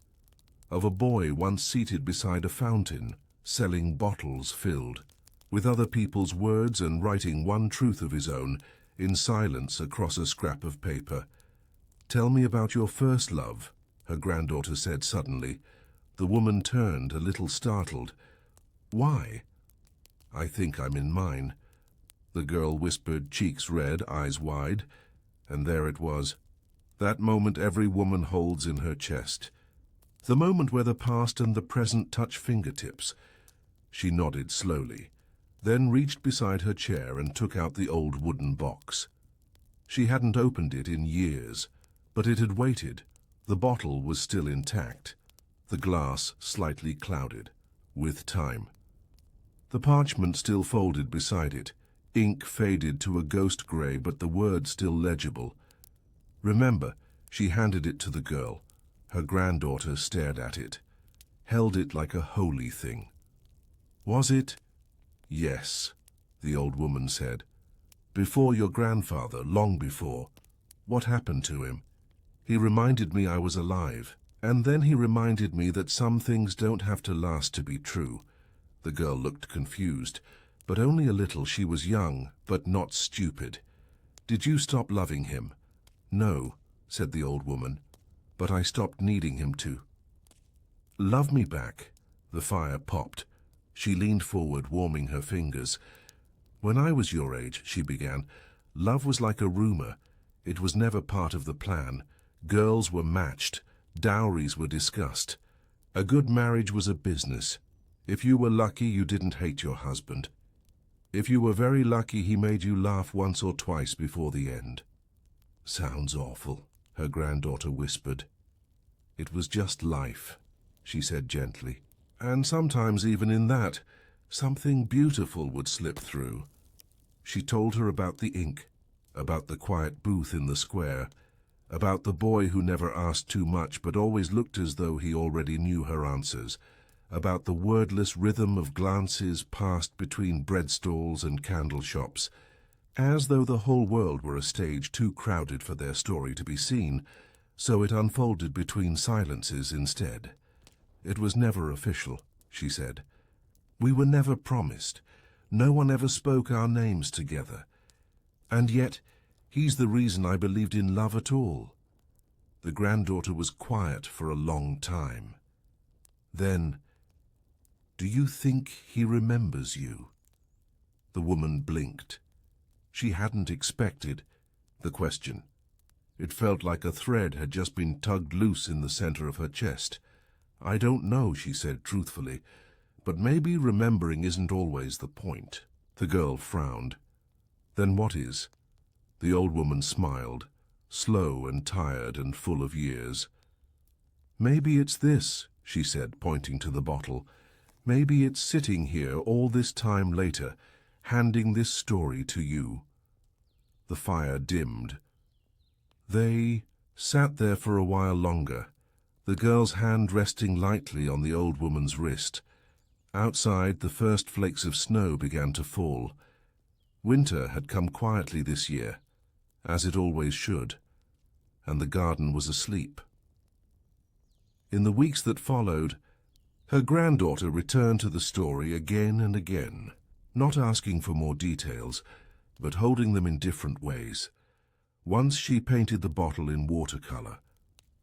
A: of a boy once seated beside a fountain, selling bottles filled with other people's words and writing one truth of his own in silence across a scrap of paper. "Tell me about your first love," her granddaughter said suddenly. The woman turned, a little startled. "Why?" "I think I'm in mine," the girl whispered, cheeks red, eyes wide. And there it was, that moment every woman holds in her chest, the moment where the past and the present touch fingertips. She nodded slowly, then reached beside her chair and took out the old wooden box. She hadn't opened it in years, but it had waited. The bottle was still intact, the glass slightly clouded, with time. The parchment still folded beside it, ink faded to a ghost grey, but the words still legible. Remember, she handed it to the girl. Her granddaughter stared at it, held it like a holy thing. Was it? Yes, the old woman said. Before your grandfather, long before. What happened to him? He reminded me I was alive, and then he reminded me that some things don't have to last to be true. The girl looked confused, but only a little. She was young, but not stupid. Did you stop loving him? No, said the old woman, but I stopped needing him to. Love me back. The fire popped. She leaned forward, warming her fingers. When I was your age, she began, love was like a rumor. It was never part of the plan. Girls were matched. Dowries were discussed. A good marriage was a business. If you were lucky, you didn't hate your husband. If you were very lucky, he made you laugh once or twice before the end. Sounds awful, her granddaughter whispered. It was just life, she said gently. And sometimes even in that, something beautiful would slip through. She told her about the ink, about the quiet booth in the square, about the boy who never asked too much but always looked as though he already knew her answers, about the wordless rhythm of glances passed between bread stalls and candle shops, as though the whole world were a stage too crowded for their story to be seen, so it unfolded between silences instead. It was never official, she said. We were never promised. No one ever spoke our names together. And yet, he's the reason I believed in love at all. The granddaughter was quiet for a long time. Then, do you think he remembers you? The woman blinked. She hadn't expected the question. It felt like a thread had just been tugged loose in the center of her chest. I don't know, she said truthfully, but maybe remembering isn't always the point. The girl frowned. Then what is? The old woman smiled, slow and tired and full of years. Maybe it's this, she said, pointing to the bottle. Maybe it's sitting here all this time later, handing this story to you. The fire dimmed. They sat there for a while longer, the girl's hand resting lightly on the old woman's wrist. Outside, the first flakes of snow began to fall. Winter had come quietly this year, as it always should, and the garden was asleep. In the weeks that followed, her granddaughter returned to the story again and again, not asking for more details, but holding them in different ways. Once she painted the bottle in watercolor.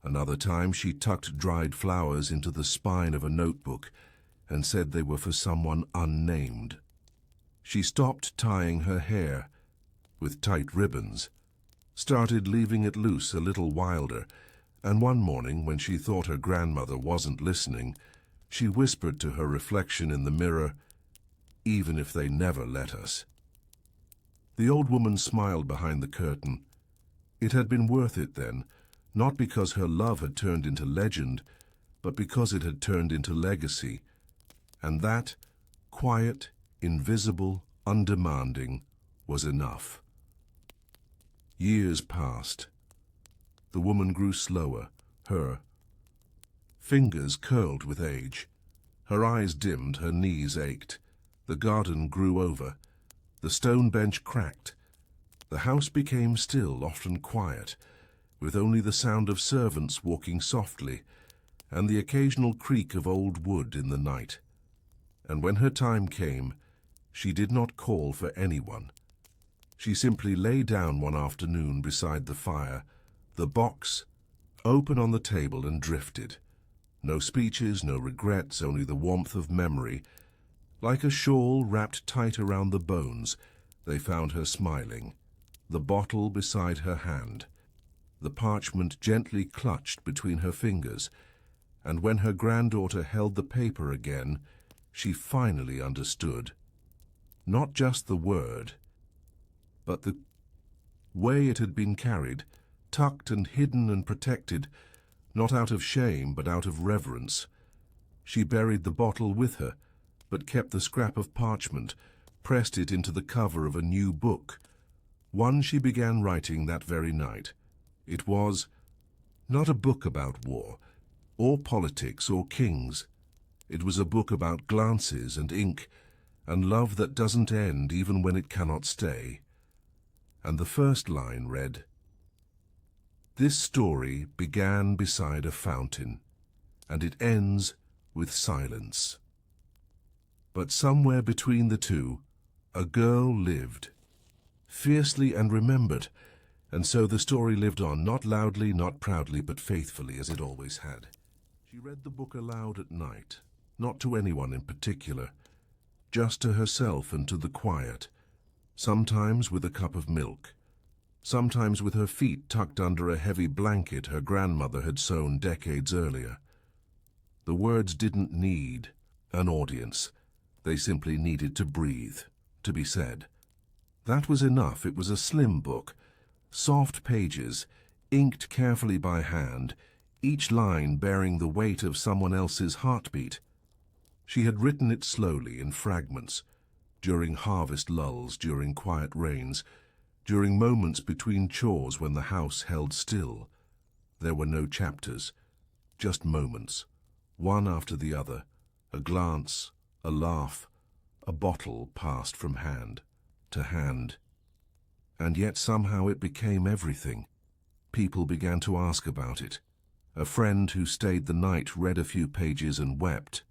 A: Another time she tucked dried flowers into the spine of a notebook and said they were for someone unnamed. She stopped tying her hair with tight ribbons, started leaving it loose a little wilder, and one morning, when she thought her grandmother wasn't listening, she whispered to her reflection in the mirror, "Even if they never let us." The old woman smiled behind the curtain. It had been worth it then, not because her love had turned into legend, but because it had turned into legacy. And that, quiet, invisible, undemanding, was enough. Years passed. The woman grew slower, her fingers curled with age. Her eyes dimmed, her knees ached. The garden grew over. The stone bench cracked. The house became still, often quiet, with only the sound of servants walking softly and the occasional creak of old wood in the night. And when her time came, she did not call for anyone. She simply lay down one afternoon beside the fire, the box open on the table, and drifted. No speeches, no regrets, only the warmth of memory. Like a shawl wrapped tight around the bones, they found her smiling, the bottle beside her hand, the parchment gently clutched between her fingers, and when her granddaughter held the paper again, she finally understood. Not just the word, but the way it had been carried, tucked and hidden and protected, not out of shame but out of reverence. She buried the bottle with her, but kept the scrap of parchment, pressed it into the cover of a new book, one she began writing that very night. It was not a book about war, or politics, or kings. It was a book about glances and ink, and love that doesn't end even when it cannot stay. And the first line read, "This story began beside a fountain, and it ends with silence. But somewhere between the two, a girl lived, fiercely and remembered, and so the story lived on, not loudly, not proudly, but faithfully, as it always had." She read the book aloud at night, not to anyone in particular, just to herself and to the quiet, sometimes with a cup of milk, sometimes with her feet tucked under a heavy blanket her grandmother had sewn decades earlier. The words didn't need an audience. They simply needed to breathe, to be said. That was enough. It was a slim book, soft pages, inked carefully by hand, each line bearing the weight of someone else's heartbeat. She had written it slowly, in fragments, during harvest lulls, during quiet rains, during moments between chores when the house held still. There were no chapters, just moments, one after the other, a glance, a laugh, a bottle passed from hand to hand. And yet somehow it became everything. People began to ask about it. A friend who stayed the night read a few pages and wept.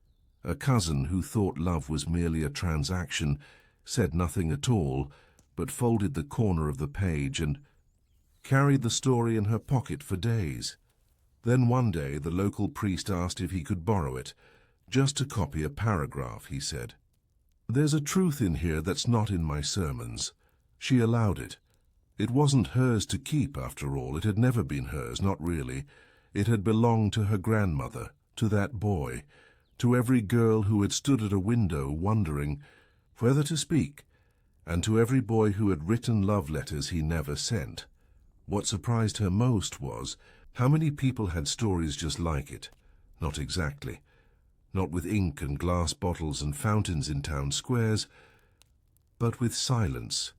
A: A cousin who thought love was merely a transaction said nothing at all, but folded the corner of the page and carried the story in her pocket for days. Then one day the local priest asked if he could borrow it, just to copy a paragraph, he said. "There's a truth in here that's not in my sermons." She allowed it. It wasn't hers to keep, after all. It had never been hers, not really. It had belonged to her grandmother, to that boy, to every girl who had stood at a window wondering whether to speak, and to every boy who had written love letters he never sent. What surprised her most was how many people had stories just like it. Not exactly. Not with ink and glass bottles and fountains in town squares, but with silence,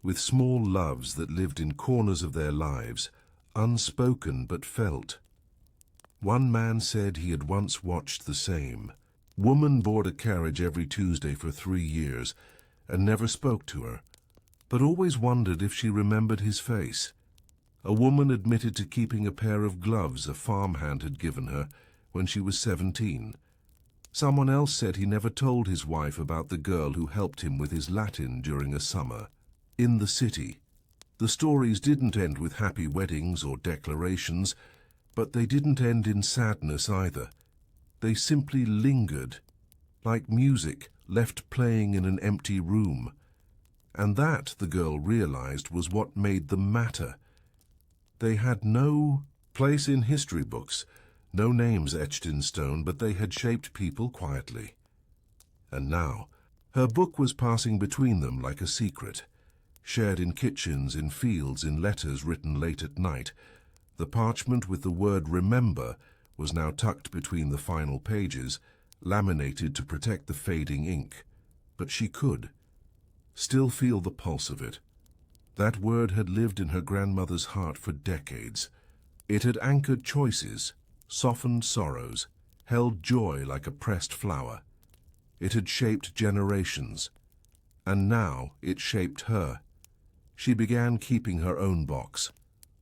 A: with small loves that lived in corners of their lives, unspoken but felt. One man said he had once watched the same. Woman bored a carriage every Tuesday for 3 years and never spoke to her, but always wondered if she remembered his face. A woman admitted to keeping a pair of gloves a farmhand had given her when she was 17. Someone else said he never told his wife about the girl who helped him with his Latin during a summer. In the city, the stories didn't end with happy weddings or declarations, but they didn't end in sadness either. They simply lingered, like music left playing in an empty room. And that, the girl realized, was what made them matter. They had no place in history books, no names etched in stone, but they had shaped people quietly. And now, her book was passing between them like a secret, shared in kitchens, in fields, in letters written late at night. The parchment with the word "remember" was now tucked between the final pages, laminated to protect the fading ink. But she could still feel the pulse of it. That word had lived in her grandmother's heart for decades. It had anchored choices, softened sorrows, held joy like a pressed flower. It had shaped generations. And now it shaped her. She began keeping her own box,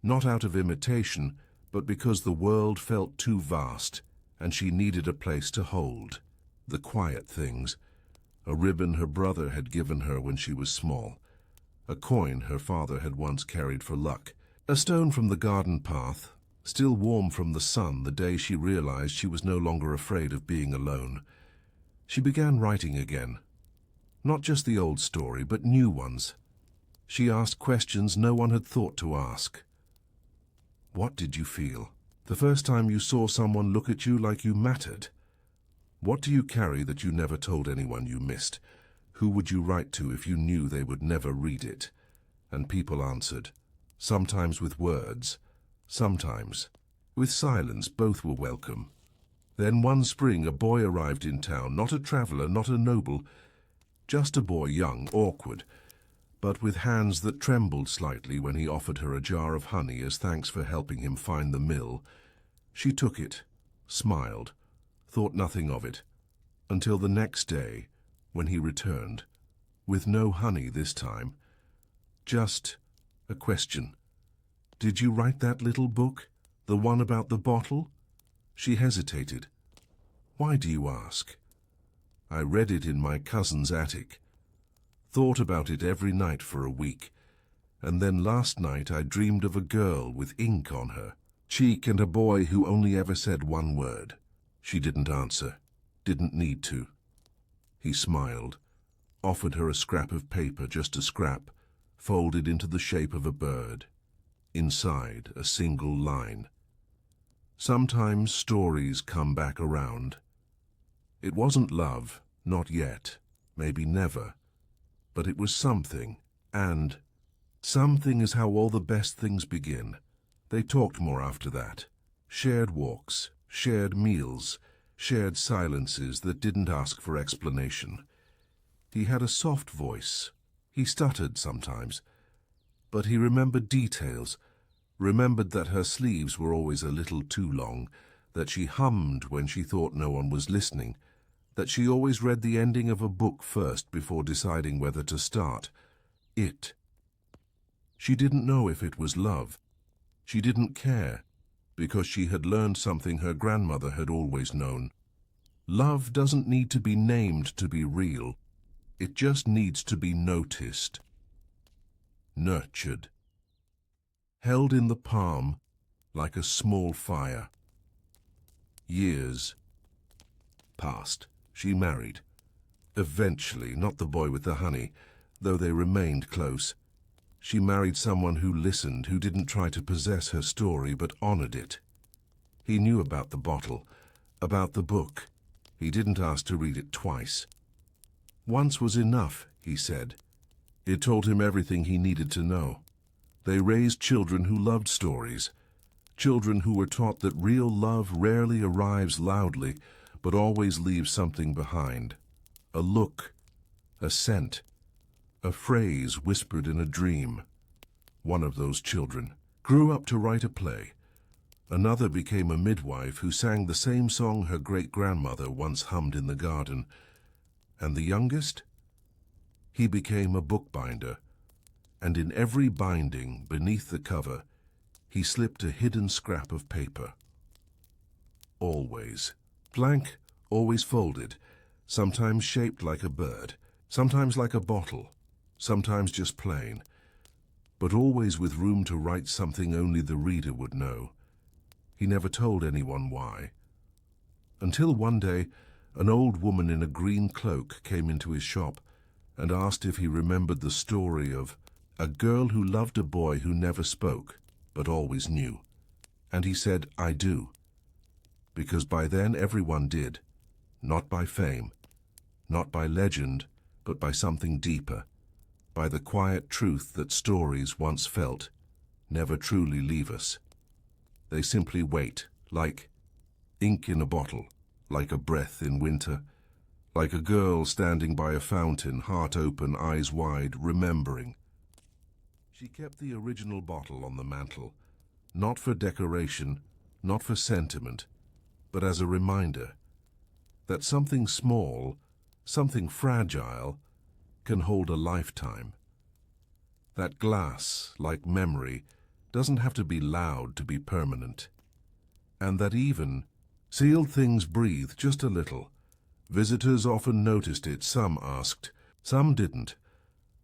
A: not out of imitation, but because the world felt too vast, and she needed a place to hold the quiet things. A ribbon her brother had given her when she was small, a coin her father had once carried for luck, a stone from the garden path, still warm from the sun the day she realized she was no longer afraid of being alone. She began writing again. Not just the old story, but new ones. She asked questions no one had thought to ask. What did you feel the first time you saw someone look at you like you mattered? What do you carry that you never told anyone you missed? Who would you write to if you knew they would never read it? and people answered, sometimes with words, sometimes with silence. Both were welcome. Then one spring a boy arrived in town, not a traveller, not a noble, just a boy, young, awkward, but with hands that trembled slightly when he offered her a jar of honey as thanks for helping him find the mill. She took it, smiled, thought nothing of it, until the next day, when he returned, with no honey this time, just a question. "Did you write that little book, the one about the bottle?" She hesitated. "Why do you ask?" "I read it in my cousin's attic. Thought about it every night for a week, and then last night I dreamed of a girl with ink on her cheek and a boy who only ever said one word." She didn't answer, didn't need to. He smiled, offered her a scrap of paper, just a scrap, folded into the shape of a bird. Inside, a single line. "Sometimes stories come back around." It wasn't love, not yet, maybe never, but it was something, and something is how all the best things begin. They talked more after that. Shared walks, shared meals, shared silences that didn't ask for explanation. He had a soft voice. He stuttered sometimes, but he remembered details, remembered that her sleeves were always a little too long, that she hummed when she thought no one was listening, that she always read the ending of a book first before deciding whether to start. It. She didn't know if it was love. She didn't care, because she had learned something her grandmother had always known. Love doesn't need to be named to be real. It just needs to be noticed, nurtured, held in the palm like a small fire. Years passed. She married. Eventually, not the boy with the honey, though they remained close. She married someone who listened, who didn't try to possess her story but honored it. He knew about the bottle, about the book. He didn't ask to read it twice. Once was enough, he said. It told him everything he needed to know. They raised children who loved stories, children who were taught that real love rarely arrives loudly, but always leaves something behind. A look, a scent, a phrase whispered in a dream. One of those children grew up to write a play. Another became a midwife who sang the same song her great-grandmother once hummed in the garden. And the youngest? He became a bookbinder, and in every binding, beneath the cover, he slipped a hidden scrap of paper. Always. Blank, always folded, sometimes shaped like a bird, sometimes like a bottle, sometimes just plain, but always with room to write something only the reader would know. He never told anyone why. Until one day, an old woman in a green cloak came into his shop and asked if he remembered the story of a girl who loved a boy who never spoke, but always knew. And he said, "I do." Because by then everyone did, not by fame, not by legend, but by something deeper, by the quiet truth that stories once felt never truly leave us. They simply wait, like ink in a bottle, like a breath in winter, like a girl standing by a fountain, heart open, eyes wide, remembering. She kept the original bottle on the mantel, not for decoration, not for sentiment, but as a reminder that something small, something fragile, can hold a lifetime. That glass, like memory, doesn't have to be loud to be permanent. And that even sealed things breathe just a little. Visitors often noticed it, some asked, some didn't.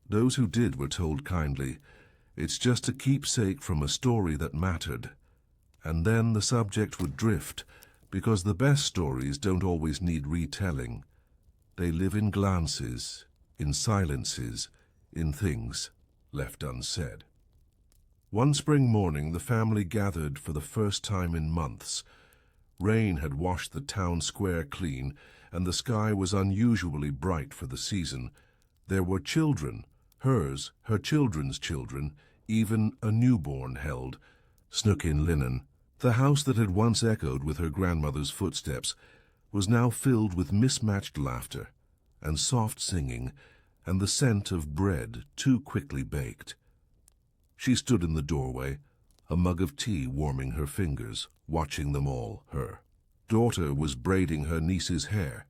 A: Those who did were told kindly, "It's just a keepsake from a story that mattered." And then the subject would drift, because the best stories don't always need retelling. They live in glances, in silences, in things left unsaid. One spring morning, the family gathered for the first time in months. Rain had washed the town square clean, and the sky was unusually bright for the season. There were children, Hers, her children's children, even a newborn held, snook in linen. The house that had once echoed with her grandmother's footsteps was now filled with mismatched laughter and soft singing and the scent of bread too quickly baked. She stood in the doorway, a mug of tea warming her fingers, watching them all. Her daughter was braiding her niece's hair.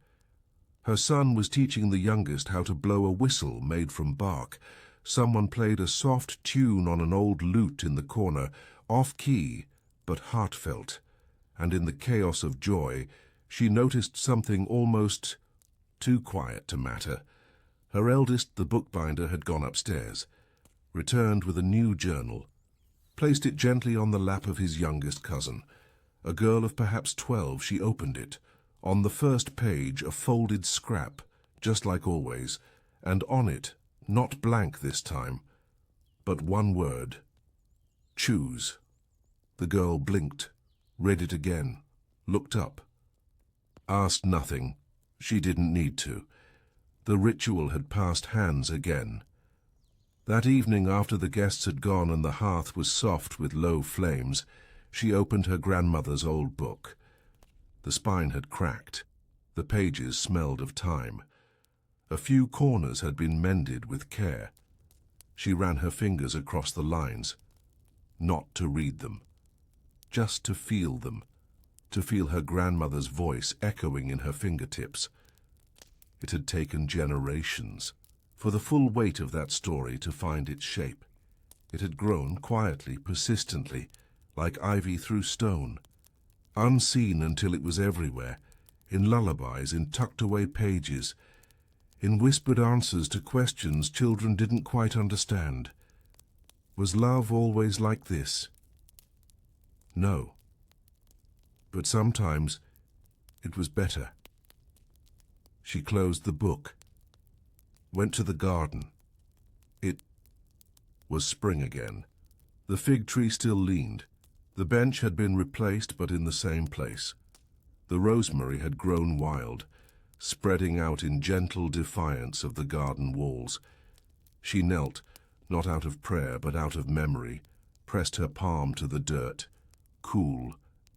A: Her son was teaching the youngest how to blow a whistle made from bark. Someone played a soft tune on an old lute in the corner, off-key but heartfelt, and in the chaos of joy she noticed something almost too quiet to matter. Her eldest, the bookbinder, had gone upstairs, returned with a new journal, placed it gently on the lap of his youngest cousin. A girl of perhaps 12, she opened it. On the first page, a folded scrap, just like always, and on it, not blank this time, but one word: choose. The girl blinked, read it again, looked up. Asked nothing. She didn't need to. The ritual had passed hands again. That evening, after the guests had gone and the hearth was soft with low flames, she opened her grandmother's old book. The spine had cracked. The pages smelled of time. A few corners had been mended with care. She ran her fingers across the lines, not to read them, just to feel them, to feel her grandmother's voice echoing in her fingertips. It had taken generations for the full weight of that story to find its shape. It had grown quietly, persistently, like ivy through stone, unseen until it was everywhere, in lullabies, in tucked-away pages, in whispered answers to questions children didn't quite understand. Was love always like this? No. But sometimes it was better. She closed the book, went to the garden. It was spring again. The fig tree still leaned. The bench had been replaced, but in the same place. The rosemary had grown wild, spreading out in gentle defiance of the garden walls. She knelt, not out of prayer, but out of memory, pressed her palm to the dirt, cool,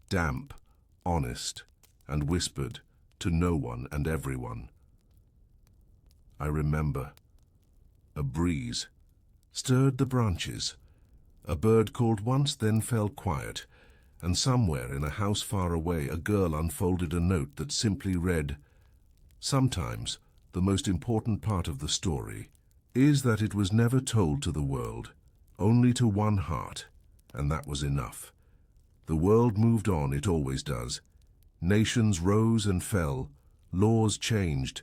A: damp, honest, and whispered to no one and everyone. I remember. A breeze stirred the branches. A bird called once, then fell quiet, and somewhere in a house far away a girl unfolded a note that simply read, "Sometimes the most important part of the story is that it was never told to the world, only to one heart, and that was enough. The world moved on, it always does. Nations rose and fell, laws changed,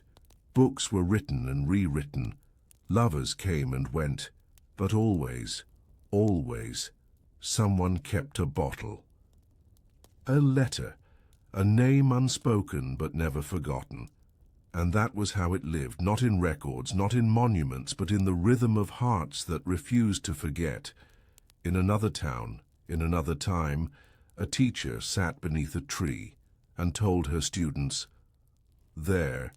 A: books were written and rewritten, lovers came and went, but always, always, someone kept a bottle. A letter, a name unspoken but never forgotten. And that was how it lived, not in records, not in monuments, but in the rhythm of hearts that refused to forget. In another town, in another time, a teacher sat beneath a tree and told her students, "There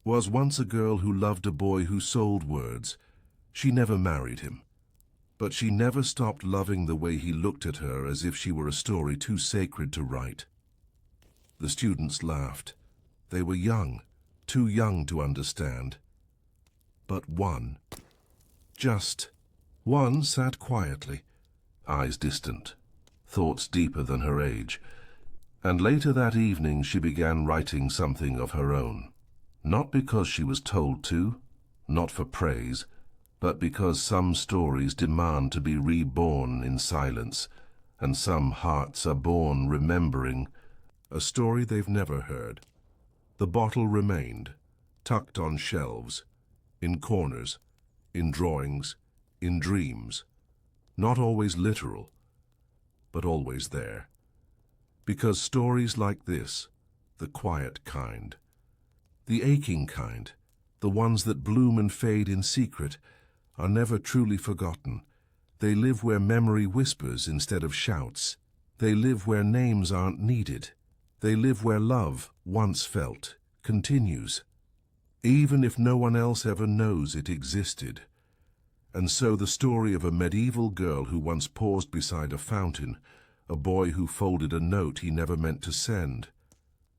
A: was once a girl who loved a boy who sold words. She never married him, but she never stopped loving the way he looked at her as if she were a story too sacred to write." The students laughed. They were young, too young to understand. But one, just one, sat quietly, eyes distant, thoughts deeper than her age. And later that evening she began writing something of her own. Not because she was told to, not for praise, but because some stories demand to be reborn in silence, and some hearts are born remembering a story they've never heard. The bottle remained, tucked on shelves, in corners, in drawings, in dreams, not always literal, but always there. Because stories like this, the quiet kind, the aching kind, the ones that bloom and fade in secret, are never truly forgotten. They live where memory whispers instead of shouts. They live where names aren't needed. They live where love, once felt, continues, even if no one else ever knows it existed. And so the story of a medieval girl who once paused beside a fountain, a boy who folded a note he never meant to send,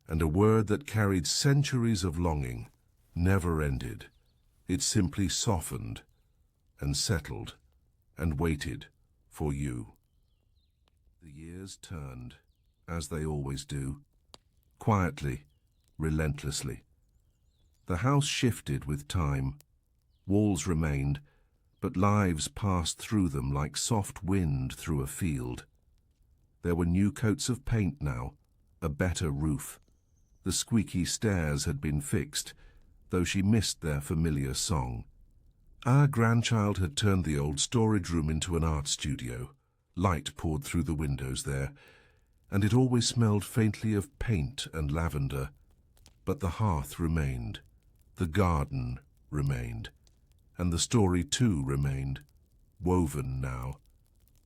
A: and a word that carried centuries of longing, never ended. It simply softened and settled and waited for you. The years turned, as they always do, quietly, relentlessly. The house shifted with time. Walls remained, but lives passed through them like soft wind through a field. There were new coats of paint now, a better roof. The squeaky stairs had been fixed, though she missed their familiar song. Our grandchild had turned the old storage room into an art studio. Light poured through the windows there, and it always smelled faintly of paint and lavender. But the hearth remained, the garden remained, and the story too remained, woven now,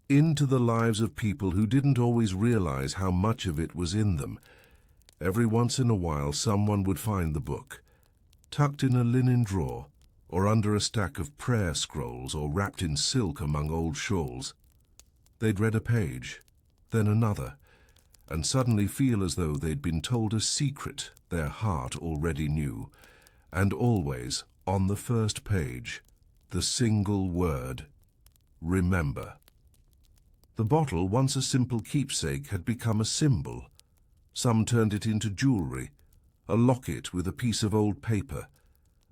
A: into the lives of people who didn't always realize how much of it was in them. Every once in a while someone would find the book, tucked in a linen drawer, or under a stack of prayer scrolls, or wrapped in silk among old shawls. They'd read a page, then another, and suddenly feel as though they'd been told a secret their heart already knew, and always, on the first page, the single word, remember. The bottle, once a simple keepsake, had become a symbol. Some turned it into jewelry, a locket with a piece of old paper,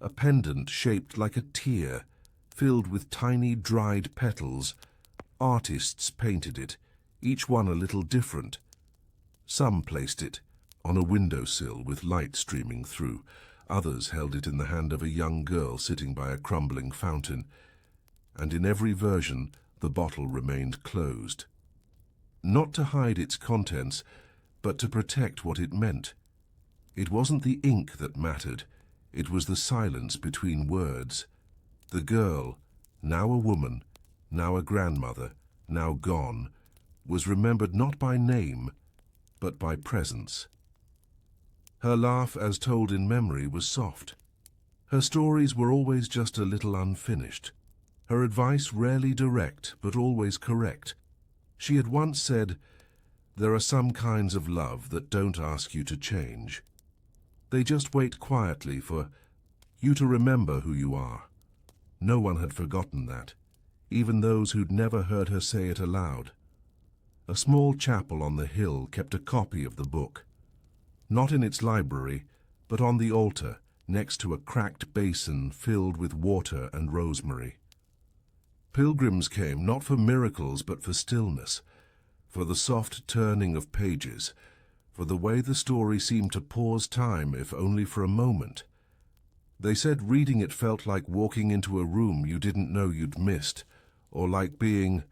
A: a pendant shaped like a tear, filled with tiny dried petals. Artists painted it, each one a little different. Some placed it on a windowsill with light streaming through. Others held it in the hand of a young girl sitting by a crumbling fountain. And in every version, the bottle remained closed. Not to hide its contents, but to protect what it meant. It wasn't the ink that mattered. It was the silence between words. The girl, now a woman, now a grandmother, now gone, was remembered not by name, but by presence. Her laugh, as told in memory, was soft. Her stories were always just a little unfinished. Her advice rarely direct, but always correct. She had once said, "There are some kinds of love that don't ask you to change. They just wait quietly for you to remember who you are." No one had forgotten that, even those who'd never heard her say it aloud. A small chapel on the hill kept a copy of the book. Not in its library, but on the altar, next to a cracked basin filled with water and rosemary. Pilgrims came not for miracles but for stillness, for the soft turning of pages, for the way the story seemed to pause time, if only for a moment. They said reading it felt like walking into a room you didn't know you'd missed, or like being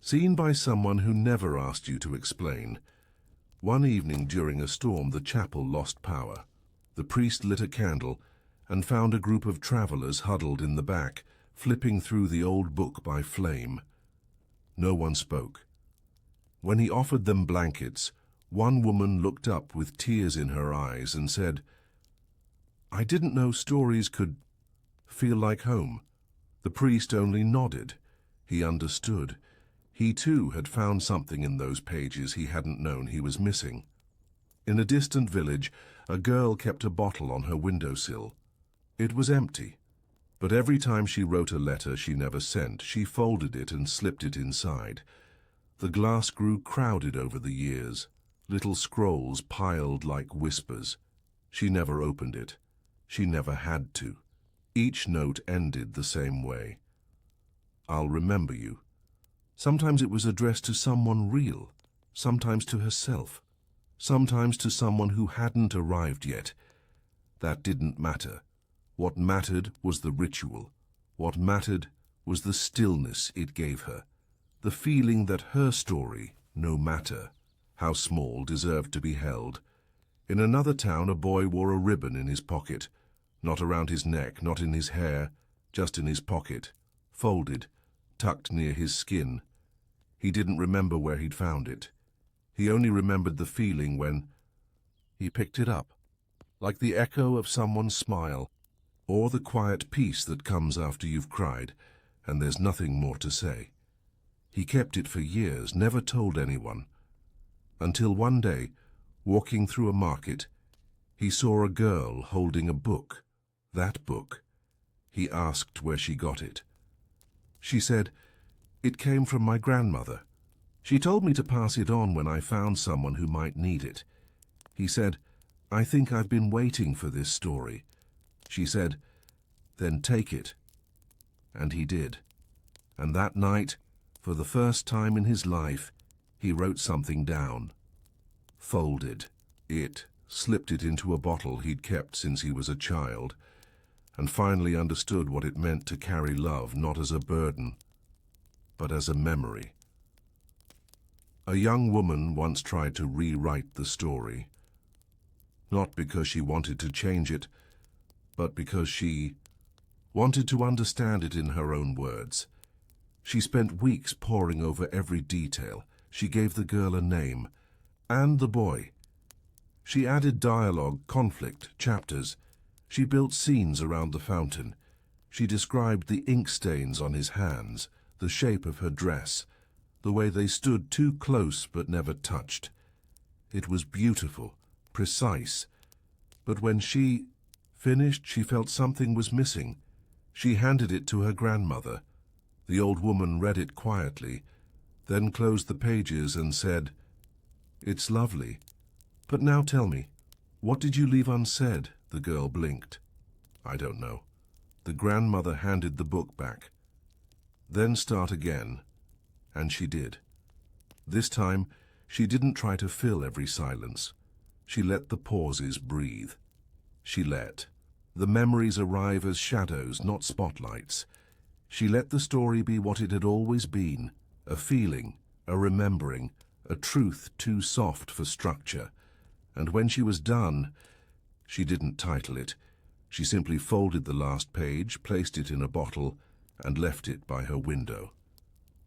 A: seen by someone who never asked you to explain. One evening during a storm, the chapel lost power. The priest lit a candle and found a group of travelers huddled in the back, flipping through the old book by flame. No one spoke. When he offered them blankets, one woman looked up with tears in her eyes and said, "I didn't know stories could feel like home." The priest only nodded. He understood. He too had found something in those pages he hadn't known he was missing. In a distant village, a girl kept a bottle on her windowsill. It was empty, but every time she wrote a letter she never sent, she folded it and slipped it inside. The glass grew crowded over the years, little scrolls piled like whispers. She never opened it. She never had to. Each note ended the same way. "I'll remember you." Sometimes it was addressed to someone real, sometimes to herself, sometimes to someone who hadn't arrived yet. That didn't matter. What mattered was the ritual. What mattered was the stillness it gave her, the feeling that her story, no matter how small, deserved to be held. In another town, a boy wore a ribbon in his pocket, not around his neck, not in his hair, just in his pocket, folded, tucked near his skin. He didn't remember where he'd found it. He only remembered the feeling when he picked it up, like the echo of someone's smile, or the quiet peace that comes after you've cried, and there's nothing more to say. He kept it for years, never told anyone, until one day, walking through a market, he saw a girl holding a book. That book. He asked where she got it. She said, "It came from my grandmother. She told me to pass it on when I found someone who might need it." He said, "I think I've been waiting for this story." She said, "Then take it." And he did. And that night, for the first time in his life, he wrote something down. Folded it, slipped it into a bottle he'd kept since he was a child, and finally understood what it meant to carry love not as a burden, but as a memory. A young woman once tried to rewrite the story, not because she wanted to change it, but because she wanted to understand it in her own words. She spent weeks poring over every detail. She gave the girl a name, and the boy. She added dialogue, conflict, chapters. She built scenes around the fountain. She described the ink stains on his hands, the shape of her dress, the way they stood too close but never touched. It was beautiful, precise, but when she finished, she felt something was missing. She handed it to her grandmother. The old woman read it quietly, then closed the pages and said, "It's lovely, but now tell me, what did you leave unsaid?" The girl blinked. "I don't know." The grandmother handed the book back. "Then start again." And she did. This time, she didn't try to fill every silence. She let the pauses breathe. She let the memories arrive as shadows, not spotlights. She let the story be what it had always been, a feeling, a remembering, a truth too soft for structure. And when she was done, she didn't title it. She simply folded the last page, placed it in a bottle, and left it by her window,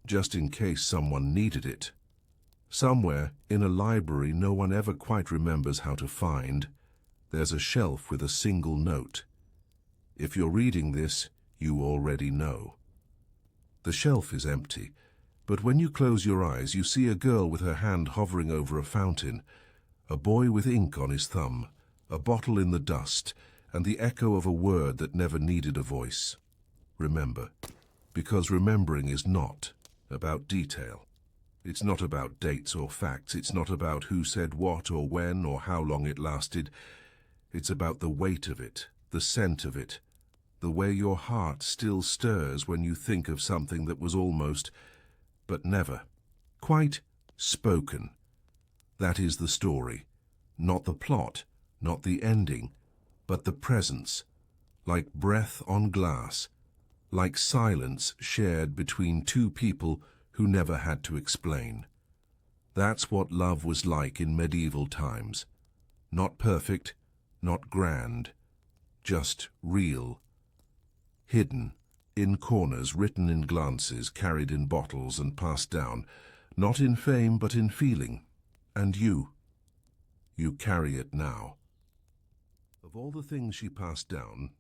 A: just in case someone needed it. Somewhere, in a library no one ever quite remembers how to find, there's a shelf with a single note. If you're reading this, you already know. The shelf is empty, but when you close your eyes, you see a girl with her hand hovering over a fountain, a boy with ink on his thumb, a bottle in the dust, and the echo of a word that never needed a voice. Remember, because remembering is not about detail. It's not about dates or facts. It's not about who said what or when or how long it lasted. It's about the weight of it, the scent of it, the way your heart still stirs when you think of something that was almost, but never, quite spoken. That is the story, not the plot, not the ending, but the presence, like breath on glass, like silence shared between two people who never had to explain. That's what love was like in medieval times. Not perfect, not grand, just real. Hidden, in corners, written in glances, carried in bottles and passed down, not in fame but in feeling. And you carry it now. Of all the things she passed down,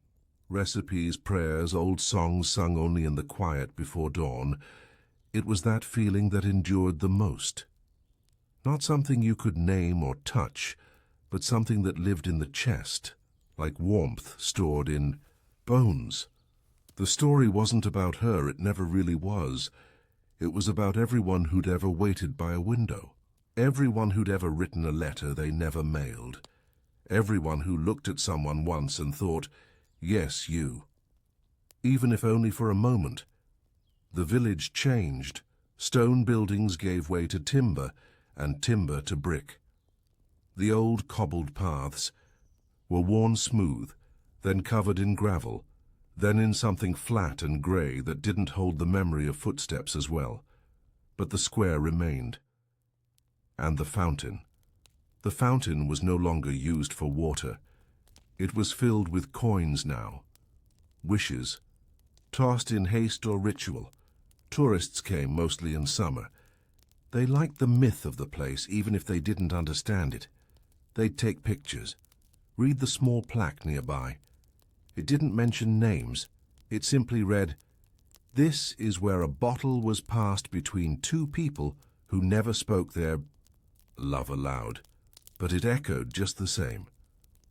A: recipes, prayers, old songs sung only in the quiet before dawn, it was that feeling that endured the most. Not something you could name or touch, but something that lived in the chest, like warmth stored in bones. The story wasn't about her, it never really was. It was about everyone who'd ever waited by a window. Everyone who'd ever written a letter they never mailed. Everyone who looked at someone once and thought, "Yes, you." Even if only for a moment. The village changed. Stone buildings gave way to timber, and timber to brick. The old cobbled paths were worn smooth, then covered in gravel, then in something flat and grey that didn't hold the memory of footsteps as well. But the square remained. And the fountain. The fountain was no longer used for water. It was filled with coins now. Wishes. Tossed in haste or ritual. Tourists came mostly in summer. They liked the myth of the place, even if they didn't understand it. They'd take pictures. Read the small plaque nearby. It didn't mention names. It simply read, This is where a bottle was passed between two people who never spoke their love aloud, but it echoed just the same.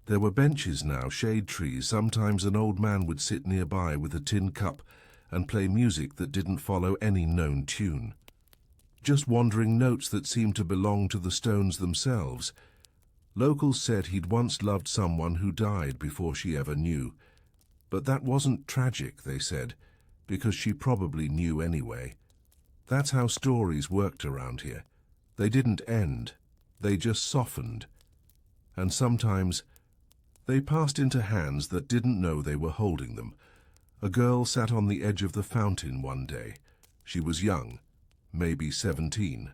A: There were benches now, shade trees. Sometimes an old man would sit nearby with a tin cup and play music that didn't follow any known tune. Just wandering notes that seemed to belong to the stones themselves. Locals said he'd once loved someone who died before she ever knew. But that wasn't tragic, they said, because she probably knew anyway. That's how stories worked around here. They didn't end, they just softened. And sometimes they passed into hands that didn't know they were holding them. A girl sat on the edge of the fountain one day. She was young, maybe 17.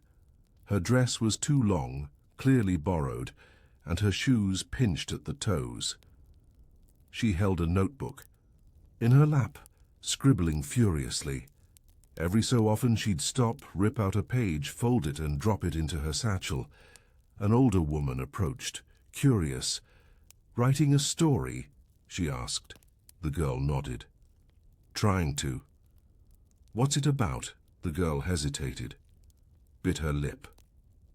A: Her dress was too long, clearly borrowed, and her shoes pinched at the toes. She held a notebook in her lap, scribbling furiously. Every so often she'd stop, rip out a page, fold it and drop it into her satchel. An older woman approached, curious. "Writing a story?" she asked. The girl nodded. "Trying to." "What's it about?" The girl hesitated, bit her lip,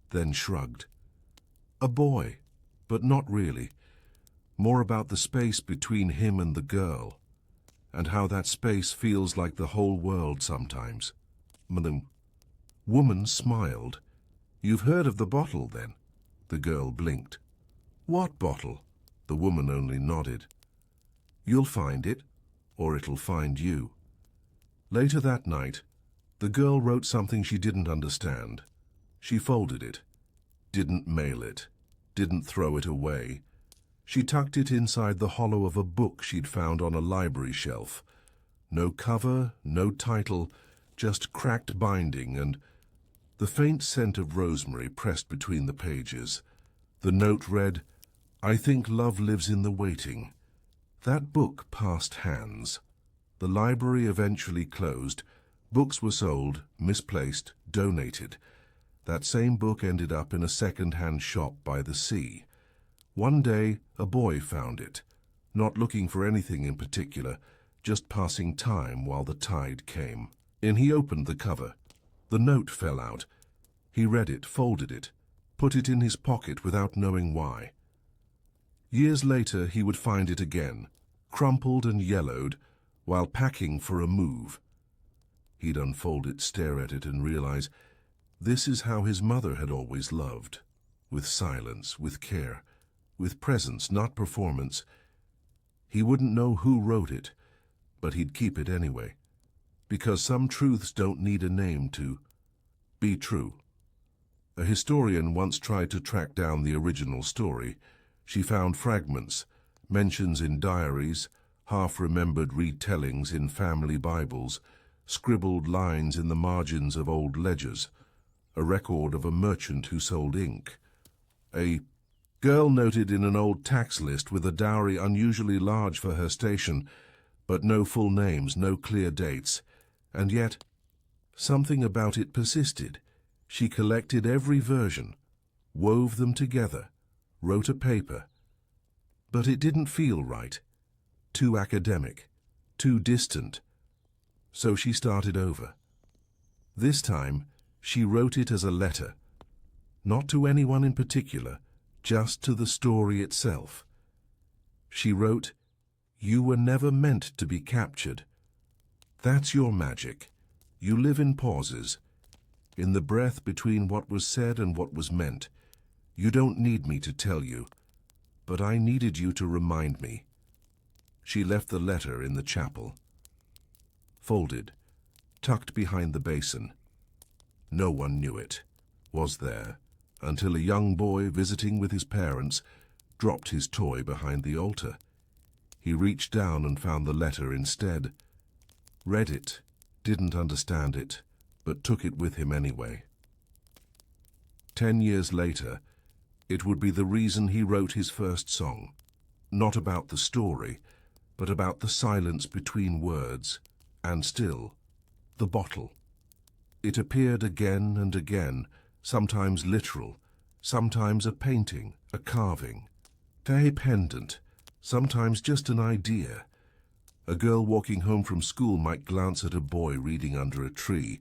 A: then shrugged. "A boy, but not really. More about the space between him and the girl, and how that space feels like the whole world sometimes." The woman smiled. "You've heard of the bottle, then?" The girl blinked. "What bottle?" The woman only nodded. "You'll find it, or it'll find you." Later that night, the girl wrote something she didn't understand. She folded it, didn't mail it, didn't throw it away. She tucked it inside the hollow of a book she'd found on a library shelf. No cover, no title, just cracked binding and the faint scent of rosemary pressed between the pages. The note read, "I think love lives in the waiting." That book passed hands. The library eventually closed. Books were sold, misplaced, donated. That same book ended up in a second-hand shop by the sea. One day, a boy found it, not looking for anything in particular, just passing time while the tide came. He opened the cover. The note fell out. He read it, folded it, put it in his pocket without knowing why. Years later, he would find it again, crumpled and yellowed, while packing for a move. He'd unfold it, stare at it, and realize this is how his mother had always loved, with silence, with care, with presence, not performance. He wouldn't know who wrote it, but he'd keep it anyway, because some truths don't need a name to be true. A historian once tried to track down the original story. She found fragments, mentions in diaries, half-remembered retellings in family Bibles, scribbled lines in the margins of old ledgers, a record of a merchant who sold ink, a girl noted in an old tax list with a dowry unusually large for her station, but no full names, no clear dates. And yet, something about it persisted. She collected every version, wove them together, wrote a paper. But it didn't feel right. Too academic, too distant. So she started over. This time, she wrote it as a letter, not to anyone in particular, just to the story itself. She wrote, "You were never meant to be captured. That's your magic. You live in pauses, in the breath between what was said and what was meant. You don't need me to tell you, but I needed you to remind me." She left the letter in the chapel, folded, tucked behind the basin. No one knew it, was there, until a young boy visiting with his parents dropped his toy behind the altar. He reached down and found the letter instead, read it, didn't understand it, but took it with him anyway. 10 years later, it would be the reason he wrote his first song, not about the story, but about the silence between words, and still, the bottle. It appeared again and again, sometimes literal, sometimes a painting, a carving, a pendant, sometimes just an idea. A girl walking home from school might glance at a boy reading under a tree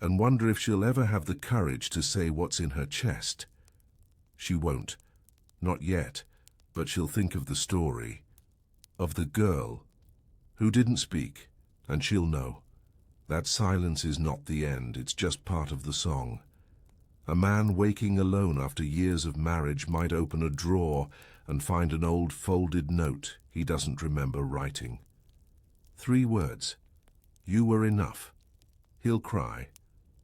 A: and wonder if she'll ever have the courage to say what's in her chest. She won't. Not yet, but she'll think of the story. Of the girl who didn't speak, and she'll know. That silence is not the end, it's just part of the song. A man waking alone after years of marriage might open a drawer and find an old folded note he doesn't remember writing. 3 words. You were enough. He'll cry,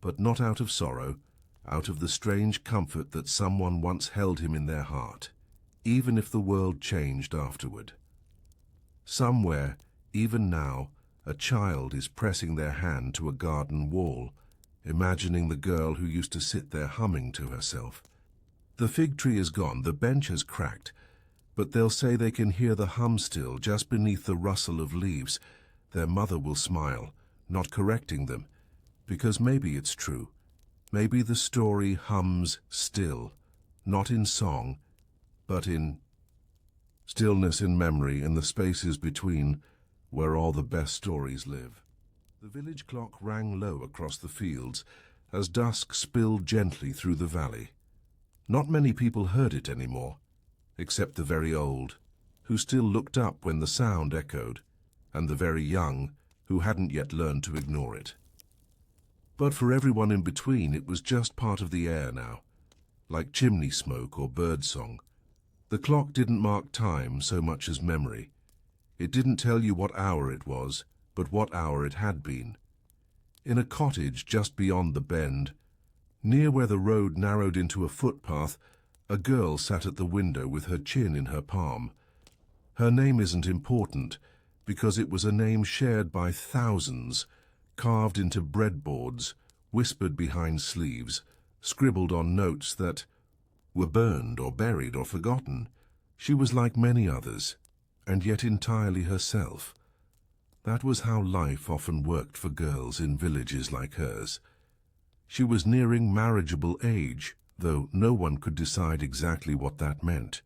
A: but not out of sorrow, out of the strange comfort that someone once held him in their heart, even if the world changed afterward. Somewhere, even now, a child is pressing their hand to a garden wall, imagining the girl who used to sit there humming to herself. The fig tree is gone, the bench has cracked, but they'll say they can hear the hum still just beneath the rustle of leaves. Their mother will smile, not correcting them, because maybe it's true. Maybe the story hums still, not in song, but in stillness, in memory, in the spaces between, where all the best stories live. The village clock rang low across the fields as dusk spilled gently through the valley. Not many people heard it anymore, except the very old, who still looked up when the sound echoed, and the very young, who hadn't yet learned to ignore it. But for everyone in between, it was just part of the air now, like chimney smoke or bird song. The clock didn't mark time so much as memory. It didn't tell you what hour it was, but what hour it had been. In a cottage just beyond the bend, near where the road narrowed into a footpath, a girl sat at the window with her chin in her palm. Her name isn't important, because it was a name shared by thousands, carved into breadboards, whispered behind sleeves, scribbled on notes that were burned or buried or forgotten. She was like many others, and yet entirely herself. That was how life often worked for girls in villages like hers. She was nearing marriageable age, though no one could decide exactly what that meant.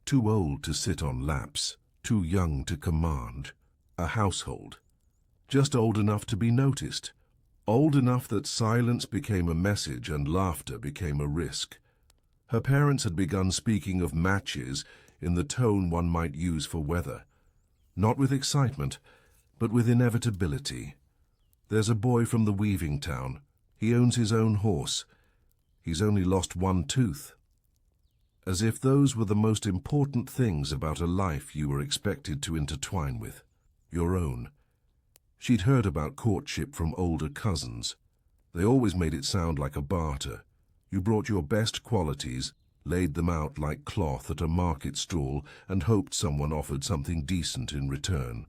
A: Too old to sit on laps, too young to command a household. Just old enough to be noticed, old enough that silence became a message and laughter became a risk. Her parents had begun speaking of matches in the tone one might use for weather, not with excitement, but with inevitability. There's a boy from the weaving town. He owns his own horse. He's only lost 1 tooth. As if those were the most important things about a life you were expected to intertwine with, your own. She'd heard about courtship from older cousins. They always made it sound like a barter. You brought your best qualities, laid them out like cloth at a market stall, and hoped someone offered something decent in return.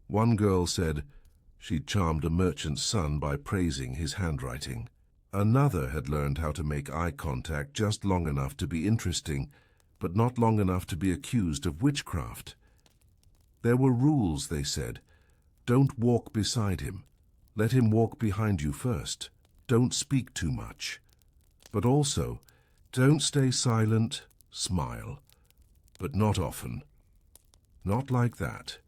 A: One girl said she'd charmed a merchant's son by praising his handwriting. Another had learned how to make eye contact just long enough to be interesting, but not long enough to be accused of witchcraft. There were rules, they said. Don't walk beside him. Let him walk behind you first. Don't speak too much. But also, don't stay silent, smile. But not often. Not like that.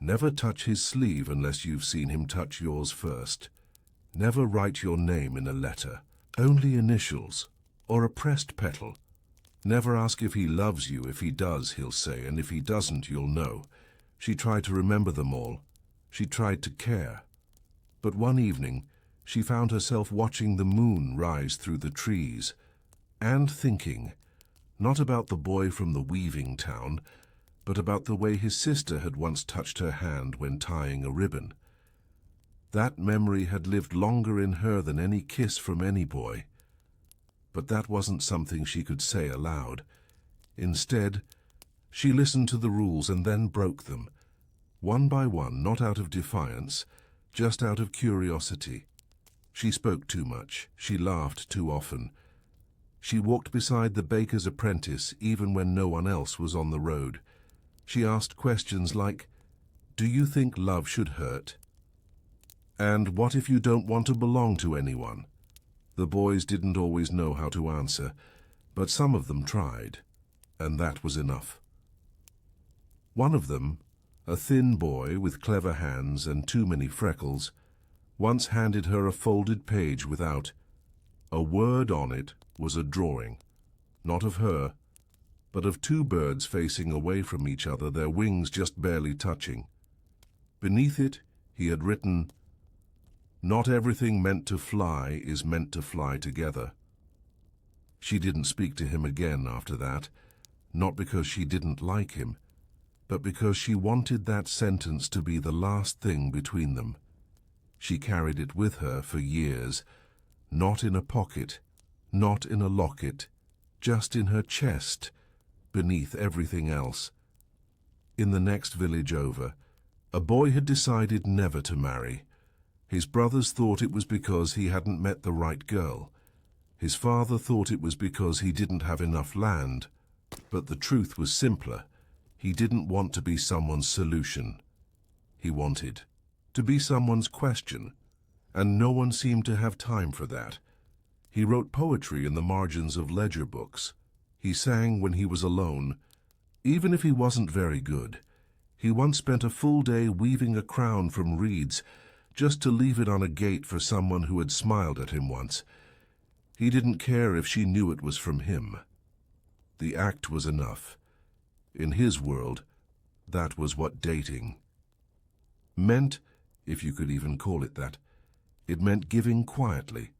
A: Never touch his sleeve unless you've seen him touch yours first. Never write your name in a letter. Only initials, or a pressed petal. Never ask if he loves you. If he does, he'll say, and if he doesn't, you'll know. She tried to remember them all. She tried to care. But one evening, she found herself watching the moon rise through the trees, and thinking, not about the boy from the weaving town, but about the way his sister had once touched her hand when tying a ribbon. That memory had lived longer in her than any kiss from any boy. But that wasn't something she could say aloud. Instead, she listened to the rules and then broke them, one by one, not out of defiance, just out of curiosity. She spoke too much. She laughed too often. She walked beside the baker's apprentice even when no one else was on the road. She asked questions like, "Do you think love should hurt?" And "What if you don't want to belong to anyone?" The boys didn't always know how to answer, but some of them tried, and that was enough. One of them, A thin boy with clever hands and too many freckles once handed her a folded page without a word on it. Was a drawing, not of her, but of two birds facing away from each other, their wings just barely touching. Beneath it, he had written, "Not everything meant to fly is meant to fly together." She didn't speak to him again after that, not because she didn't like him, but because she wanted that sentence to be the last thing between them. She carried it with her for years, not in a pocket, not in a locket, just in her chest, beneath everything else. In the next village over, a boy had decided never to marry. His brothers thought it was because he hadn't met the right girl. His father thought it was because he didn't have enough land. But the truth was simpler. He didn't want to be someone's solution. He wanted to be someone's question, and no one seemed to have time for that. He wrote poetry in the margins of ledger books. He sang when he was alone, even if he wasn't very good. He once spent a full day weaving a crown from reeds, just to leave it on a gate for someone who had smiled at him once. He didn't care if she knew it was from him. The act was enough. In his world, that was what dating meant, if you could even call it that. It meant giving quietly.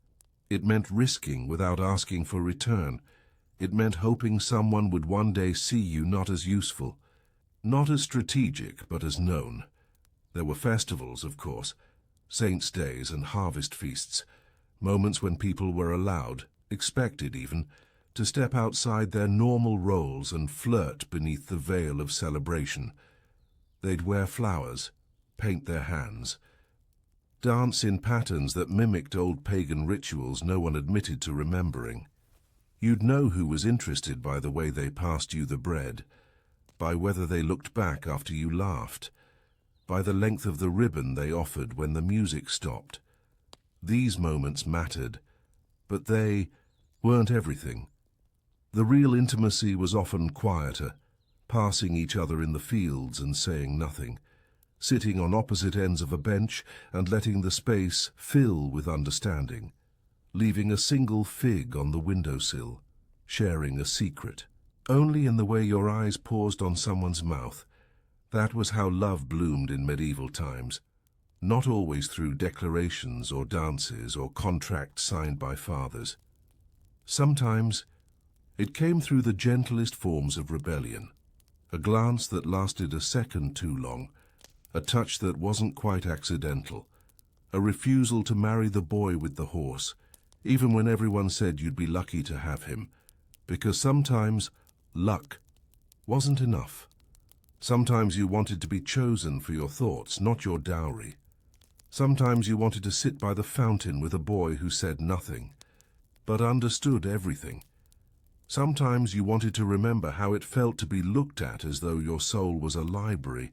A: It meant risking without asking for return. It meant hoping someone would one day see you not as useful, not as strategic, but as known. There were festivals, of course, saints' days and harvest feasts, moments when people were allowed, expected even, to step outside their normal roles and flirt beneath the veil of celebration. They'd wear flowers, paint their hands, dance in patterns that mimicked old pagan rituals no one admitted to remembering. You'd know who was interested by the way they passed you the bread, by whether they looked back after you laughed, by the length of the ribbon they offered when the music stopped. These moments mattered, but they weren't everything. The real intimacy was often quieter, passing each other in the fields and saying nothing, sitting on opposite ends of a bench and letting the space fill with understanding, leaving a single fig on the windowsill, sharing a secret. Only in the way your eyes paused on someone's mouth. That was how love bloomed in medieval times, not always through declarations or dances or contracts signed by fathers. Sometimes it came through the gentlest forms of rebellion, a glance that lasted a second too long, a touch that wasn't quite accidental, a refusal to marry the boy with the horse, even when everyone said you'd be lucky to have him, because sometimes luck wasn't enough. Sometimes you wanted to be chosen for your thoughts, not your dowry. Sometimes you wanted to sit by the fountain with a boy who said nothing, but understood everything. Sometimes you wanted to remember how it felt to be looked at as though your soul was a library.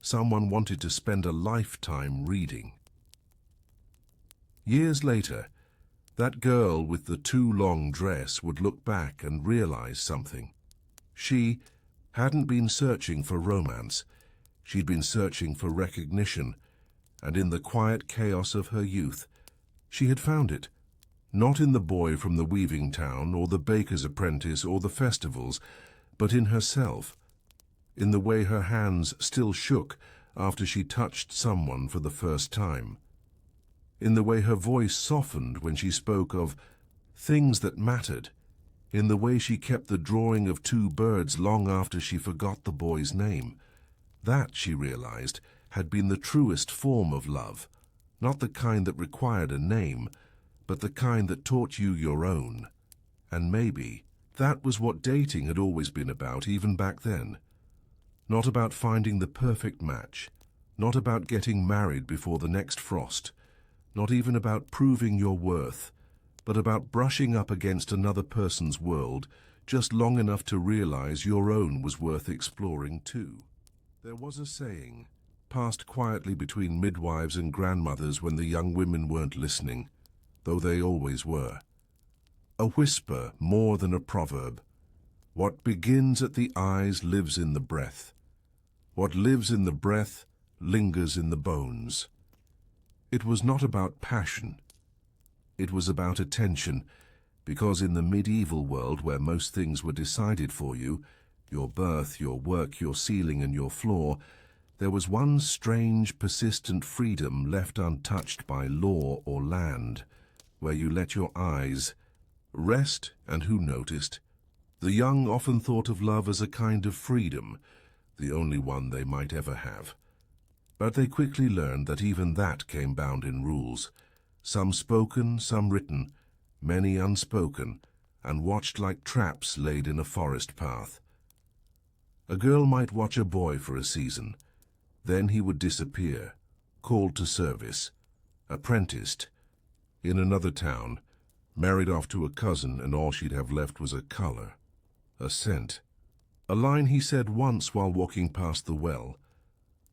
A: Someone wanted to spend a lifetime reading. Years later, that girl with the too long dress would look back and realize something. She hadn't been searching for romance. She'd been searching for recognition, and in the quiet chaos of her youth, she had found it. Not in the boy from the weaving town or the baker's apprentice or the festivals, but in herself, in the way her hands still shook after she touched someone for the first time, in the way her voice softened when she spoke of things that mattered, in the way she kept the drawing of two birds long after she forgot the boy's name. That, she realized, had been the truest form of love, not the kind that required a name, but the kind that taught you your own. And maybe that was what dating had always been about, even back then. Not about finding the perfect match, not about getting married before the next frost, not even about proving your worth, but about brushing up against another person's world just long enough to realize your own was worth exploring too. There was a saying, passed quietly between midwives and grandmothers when the young women weren't listening, though they always were. A whisper more than a proverb. What begins at the eyes lives in the breath. What lives in the breath lingers in the bones. It was not about passion. It was about attention, because in the medieval world where most things were decided for you, your birth, your work, your ceiling and your floor, there was one strange, persistent freedom left untouched by law or land, where you let your eyes rest, and who noticed? The young often thought of love as a kind of freedom, the only one they might ever have. But they quickly learned that even that came bound in rules, some spoken, some written, many unspoken, and watched like traps laid in a forest path. A girl might watch a boy for a season. Then he would disappear, called to service, apprenticed, in another town, married off to a cousin, and all she'd have left was a color, a scent, a line he said once while walking past the well.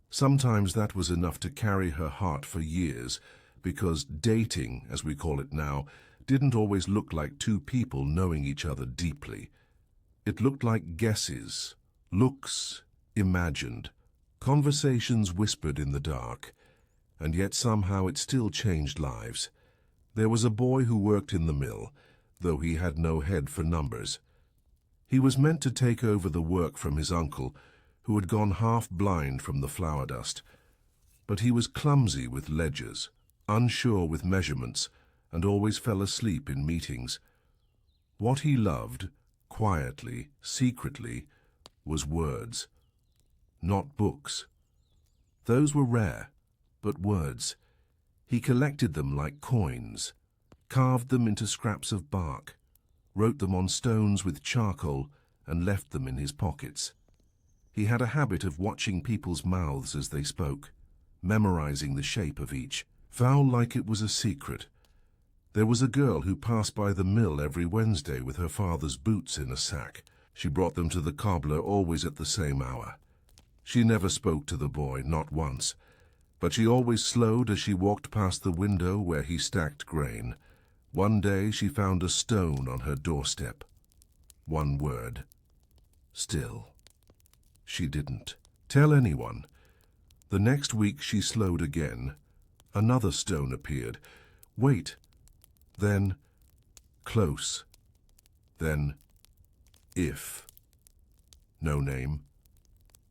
A: Sometimes that was enough to carry her heart for years, because dating, as we call it now, didn't always look like two people knowing each other deeply. It looked like guesses, looks imagined, conversations whispered in the dark, and yet somehow it still changed lives. There was a boy who worked in the mill, though he had no head for numbers. He was meant to take over the work from his uncle, who had gone half blind from the flour dust. But he was clumsy with ledgers, unsure with measurements, and always fell asleep in meetings. What he loved, quietly, secretly, was words. Not books. Those were rare, but words. He collected them like coins, carved them into scraps of bark, wrote them on stones with charcoal, and left them in his pockets. He had a habit of watching people's mouths as they spoke, memorizing the shape of each, foul like it was a secret. There was a girl who passed by the mill every Wednesday with her father's boots in a sack. She brought them to the cobbler always at the same hour. She never spoke to the boy, not once, but she always slowed as she walked past the window where he stacked grain. One day she found a stone on her doorstep. One word. Still. She didn't tell anyone. The next week she slowed again. Another stone appeared. Wait. Then close. Then if. No name.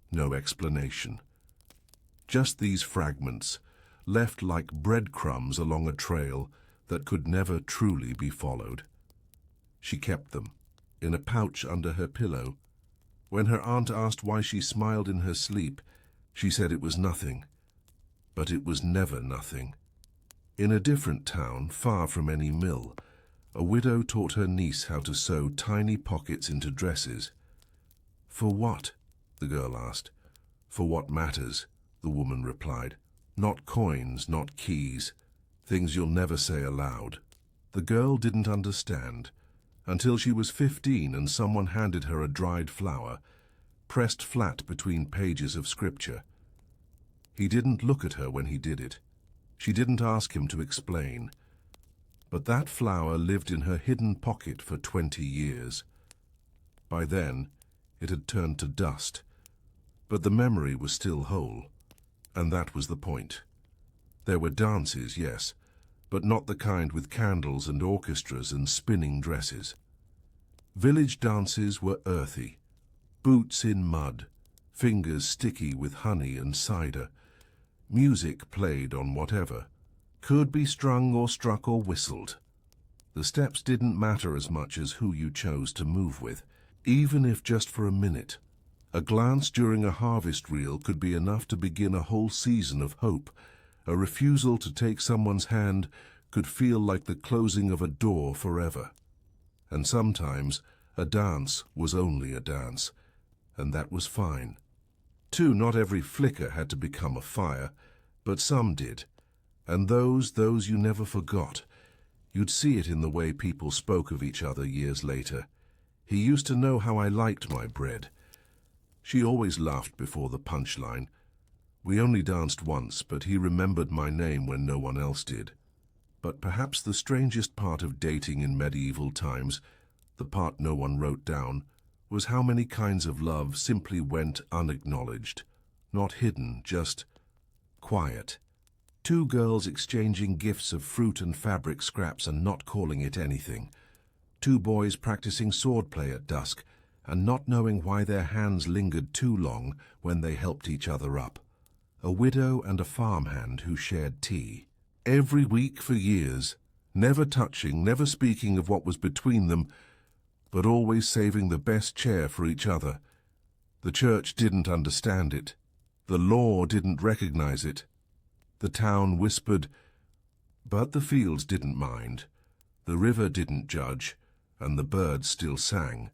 A: No explanation. Just these fragments, left like breadcrumbs along a trail that could never truly be followed. She kept them, in a pouch under her pillow. When her aunt asked why she smiled in her sleep, she said it was nothing. But it was never nothing. In a different town, far from any mill, a widow taught her niece how to sew tiny pockets into dresses. For what? The girl asked. For what matters, the woman replied. Not coins, not keys, things you'll never say aloud. The girl didn't understand, until she was 15 and someone handed her a dried flower, pressed flat between pages of scripture. He didn't look at her when he did it. She didn't ask him to explain. But that flower lived in her hidden pocket for 20 years. By then, it had turned to dust. But the memory was still whole, and that was the point. There were dances, yes, but not the kind with candles and orchestras and spinning dresses. Village dances were earthy, boots in mud, fingers sticky with honey and cider. Music played on whatever, could be strung or struck or whistled. The steps didn't matter as much as who you chose to move with, even if just for a minute. A glance during a harvest reel could be enough to begin a whole season of hope. A refusal to take someone's hand could feel like the closing of a door forever. And sometimes a dance was only a dance, and that was fine. Too, not every flicker had to become a fire, but some did, and those you never forgot. You'd see it in the way people spoke of each other years later. He used to know how I liked my bread. She always laughed before the punchline. We only danced once, but he remembered my name when no one else did. But perhaps the strangest part of dating in medieval times, the part no one wrote down, was how many kinds of love simply went unacknowledged. Not hidden, just quiet. Two girls exchanging gifts of fruit and fabric scraps and not calling it anything. Two boys practicing swordplay at dusk and not knowing why their hands lingered too long when they helped each other up. A widow and a farmhand who shared tea. Every week for years, never touching, never speaking of what was between them, but always saving the best chair for each other. The church didn't understand it. The law didn't recognize it. The town whispered, but the fields didn't mind. The river didn't judge, and the birds still sang.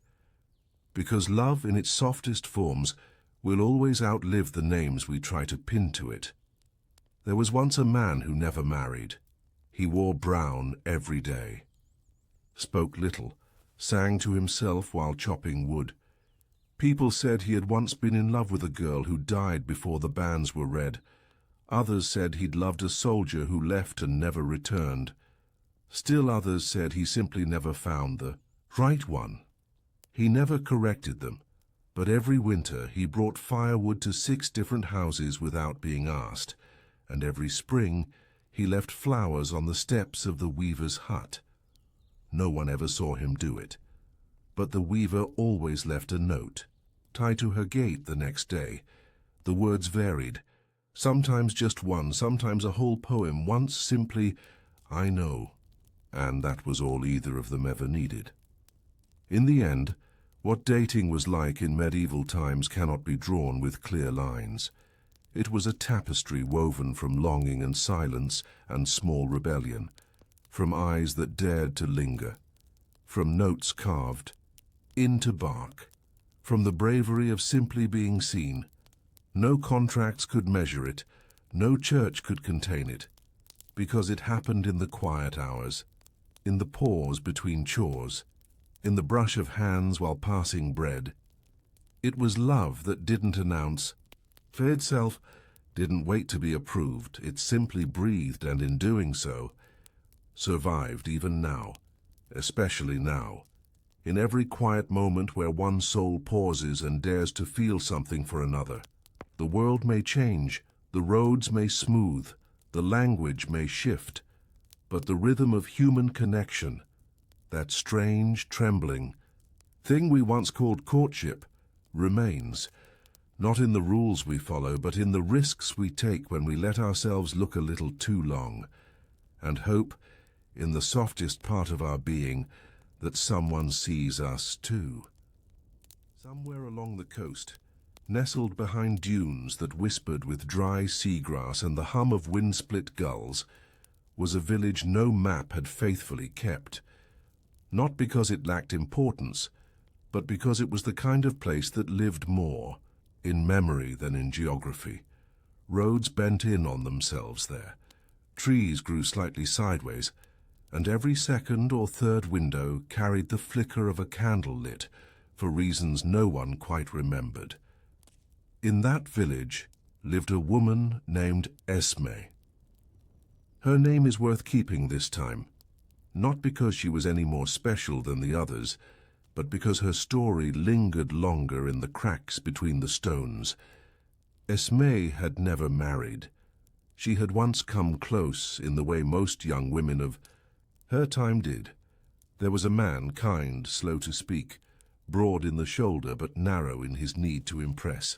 A: Because love in its softest forms will always outlive the names we try to pin to it. There was once a man who never married. He wore brown every day. Spoke little, sang to himself while chopping wood. People said he had once been in love with a girl who died before the banns were read. Others said he'd loved a soldier who left and never returned. Still others said he simply never found the right one. He never corrected them, but every winter he brought firewood to 6 different houses without being asked, and every spring he left flowers on the steps of the weaver's hut. No one ever saw him do it, but the weaver always left a note, tied to her gate the next day. The words varied, sometimes just one, sometimes a whole poem, once simply, "I know," and that was all either of them ever needed. In the end, what dating was like in medieval times cannot be drawn with clear lines. It was a tapestry woven from longing and silence and small rebellion, from eyes that dared to linger, from notes carved into bark, from the bravery of simply being seen. No contracts could measure it, no church could contain it, because it happened in the quiet hours, in the pause between chores, in the brush of hands while passing bread. It was love that didn't announce, for itself, didn't wait to be approved. It simply breathed, and in doing so, survived even now, especially now, in every quiet moment where one soul pauses and dares to feel something for another. The world may change, the roads may smooth, the language may shift, but the rhythm of human connection, that strange, trembling thing we once called courtship, remains, not in the rules we follow, but in the risks we take when we let ourselves look a little too long, and hope, in the softest part of our being, that someone sees us too. Somewhere along the coast, nestled behind dunes that whispered with dry seagrass and the hum of wind-split gulls, was a village no map had faithfully kept. Not because it lacked importance, but because it was the kind of place that lived more in memory than in geography. Roads bent in on themselves there. Trees grew slightly sideways, and every second or third window carried the flicker of a candle lit for reasons no one quite remembered. In that village lived a woman named Esme. Her name is worth keeping this time, not because she was any more special than the others, but because her story lingered longer in the cracks between the stones. Esme had never married. She had once come close in the way most young women of her time did. There was a man, kind, slow to speak, broad in the shoulder but narrow in his need to impress.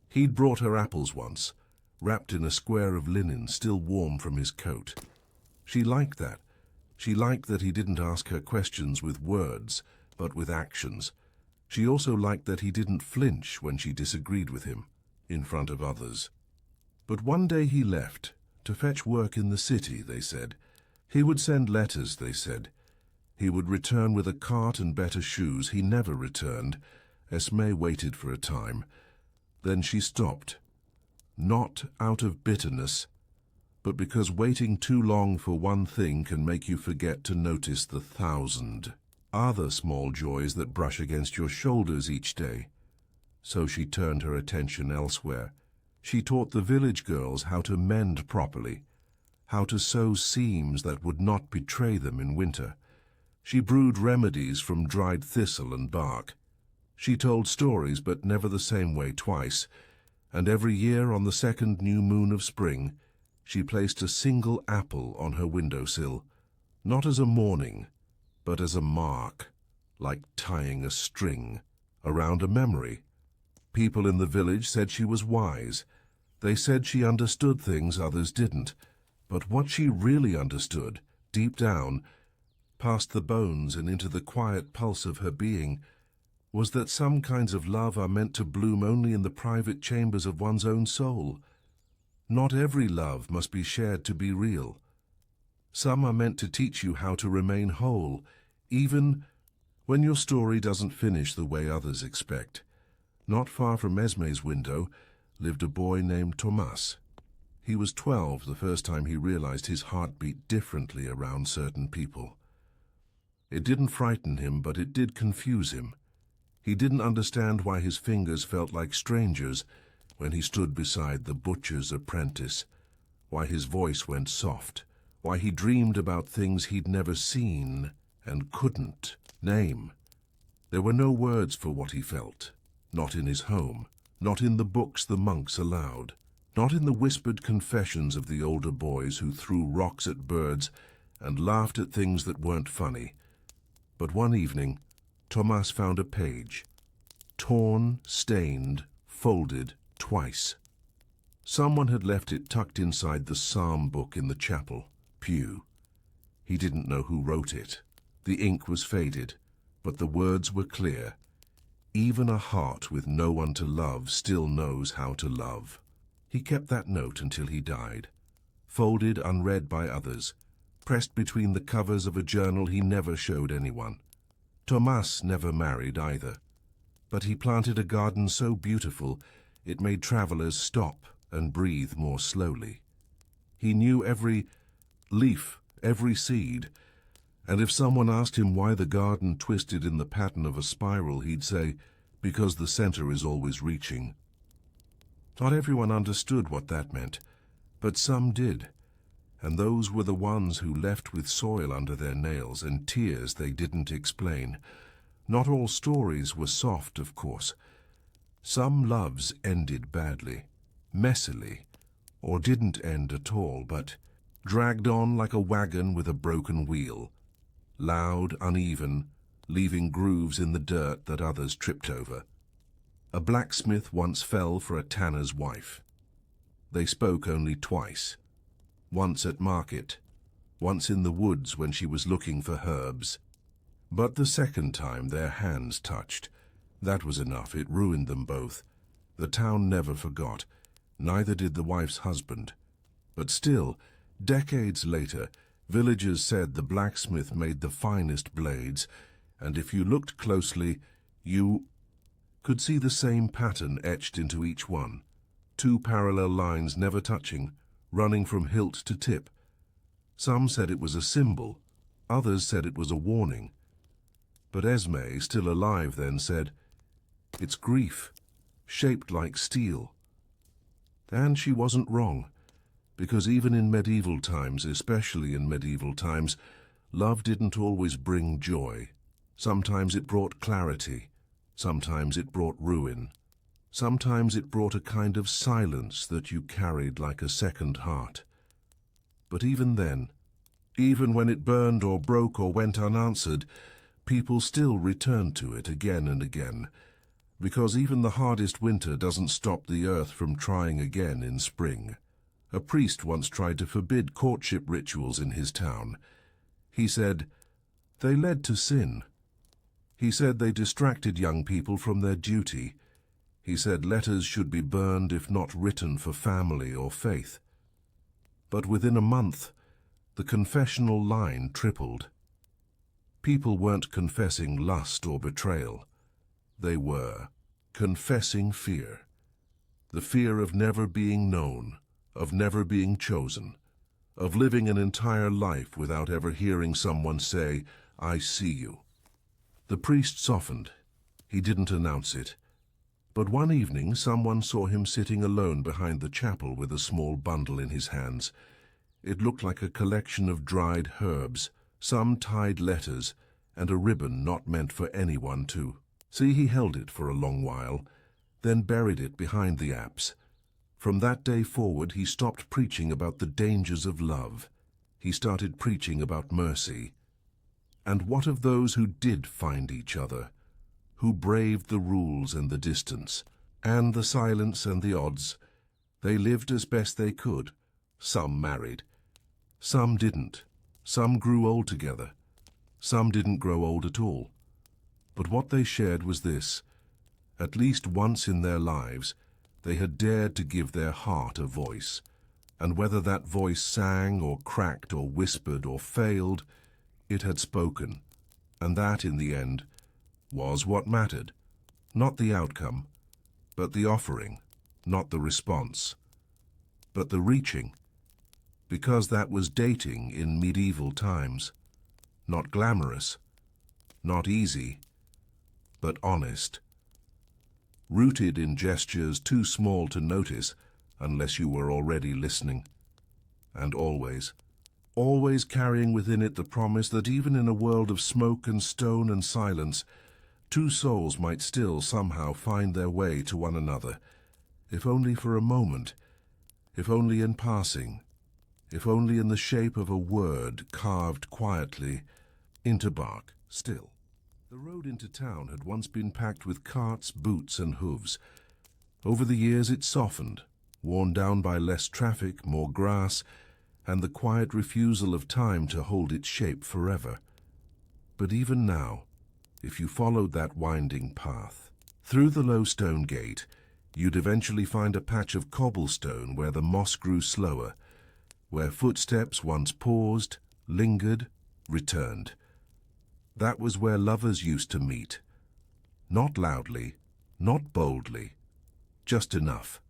A: He'd brought her apples once, wrapped in a square of linen still warm from his coat. She liked that. She liked that he didn't ask her questions with words, but with actions. She also liked that he didn't flinch when she disagreed with him, in front of others. But one day he left, to fetch work in the city, they said. He would send letters, they said. He would return with a cart and better shoes. He never returned. Esme waited for a time. Then she stopped. Not out of bitterness, but because waiting too long for one thing can make you forget to notice the 1,000 other small joys that brush against your shoulders each day. So she turned her attention elsewhere. She taught the village girls how to mend properly, how to sew seams that would not betray them in winter. She brewed remedies from dried thistle and bark. She told stories, but never the same way twice, and every year on the second new moon of spring, she placed a single apple on her windowsill, not as a mourning, but as a mark, like tying a string around a memory. People in the village said she was wise. They said she understood things others didn't, but what she really understood, deep down, past the bones and into the quiet pulse of her being, was that some kinds of love are meant to bloom only in the private chambers of one's own soul. Not every love must be shared to be real. Some are meant to teach you how to remain whole, even when your story doesn't finish the way others expect. Not far from Esme's window lived a boy named Thomas. He was 12 the first time he realized his heart beat differently around certain people. It didn't frighten him, but it did confuse him. He didn't understand why his fingers felt like strangers when he stood beside the butcher's apprentice, why his voice went soft, why he dreamed about things he'd never seen and couldn't name. There were no words for what he felt, not in his home, not in the books the monks allowed, not in the whispered confessions of the older boys who threw rocks at birds and laughed at things that weren't funny. But one evening, Thomas found a page, torn, stained, folded twice. Someone had left it tucked inside the psalm book in the chapel pew. He didn't know who wrote it. The ink was faded, but the words were clear. Even a heart with no one to love still knows how to love. He kept that note until he died, folded unread by others, pressed between the covers of a journal he never showed anyone. Thomas never married either, but he planted a garden so beautiful it made travelers stop and breathe more slowly. He knew every leaf, every seed, and if someone asked him why the garden twisted in the pattern of a spiral, he'd say, because the center is always reaching. Not everyone understood what that meant, but some did, and those were the ones who left with soil under their nails and tears they didn't explain. Not all stories were soft, of course. Some loves ended badly, messily, or didn't end at all, but dragged on like a wagon with a broken wheel, loud, uneven, leaving grooves in the dirt that others tripped over. A blacksmith once fell for a tanner's wife. They spoke only twice. Once at market, once in the woods when she was looking for herbs. But the second time their hands touched. That was enough, it ruined them both. The town never forgot, neither did the wife's husband. But still, decades later, villagers said the blacksmith made the finest blades, and if you looked closely, you could see the same pattern etched into each one. Two parallel lines never touching, running from hilt to tip. Some said it was a symbol, others said it was a warning. But Esme, still alive then, said, "It's grief, shaped like steel." And she wasn't wrong, because even in medieval times, especially in medieval times, love didn't always bring joy. Sometimes it brought clarity, sometimes it brought ruin. Sometimes it brought a kind of silence that you carried like a second heart. But even then, even when it burned or broke or went unanswered, people still returned to it again and again, because even the hardest winter doesn't stop the earth from trying again in spring. A priest once tried to forbid courtship rituals in his town. He said, they led to sin. He said they distracted young people from their duty. He said letters should be burned if not written for family or faith. But within a month, the confessional line tripled. People weren't confessing lust or betrayal. They were confessing fear. The fear of never being known, of never being chosen, of living an entire life without ever hearing someone say, "I see you." The priest softened. He didn't announce it. But one evening someone saw him sitting alone behind the chapel with a small bundle in his hands. It looked like a collection of dried herbs, some tied letters, and a ribbon not meant for anyone to see. He held it for a long while, then buried it behind the apse, From that day forward, he stopped preaching about the dangers of love. He started preaching about mercy. And what of those who did find each other, who braved the rules and the distance, and the silence and the odds? They lived as best they could. Some married. Some didn't. Some grew old together. Some didn't grow old at all. But what they shared was this: at least once in their lives, they had dared to give their heart a voice. And whether that voice sang or cracked or whispered or failed, it had spoken. And that, in the end, was what mattered. Not the outcome, but the offering. Not the response, but the reaching. Because that was dating in medieval times. Not glamorous, not easy, but honest. Rooted in gestures too small to notice unless you were already listening. And always, always carrying within it the promise that even in a world of smoke and stone and silence, two souls might still somehow find their way to one another, if only for a moment, if only in passing, if only in the shape of a word carved quietly into bark still. The road into town had once been packed with carts, boots, and hooves. Over the years it softened, worn down by less traffic, more grass, and the quiet refusal of time to hold its shape forever. But even now, if you followed that winding path, through the low stone gate, you'd eventually find a patch of cobblestone where the moss grew slower, where footsteps once paused, lingered, returned. That was where lovers used to meet. Not loudly, not boldly, just enough.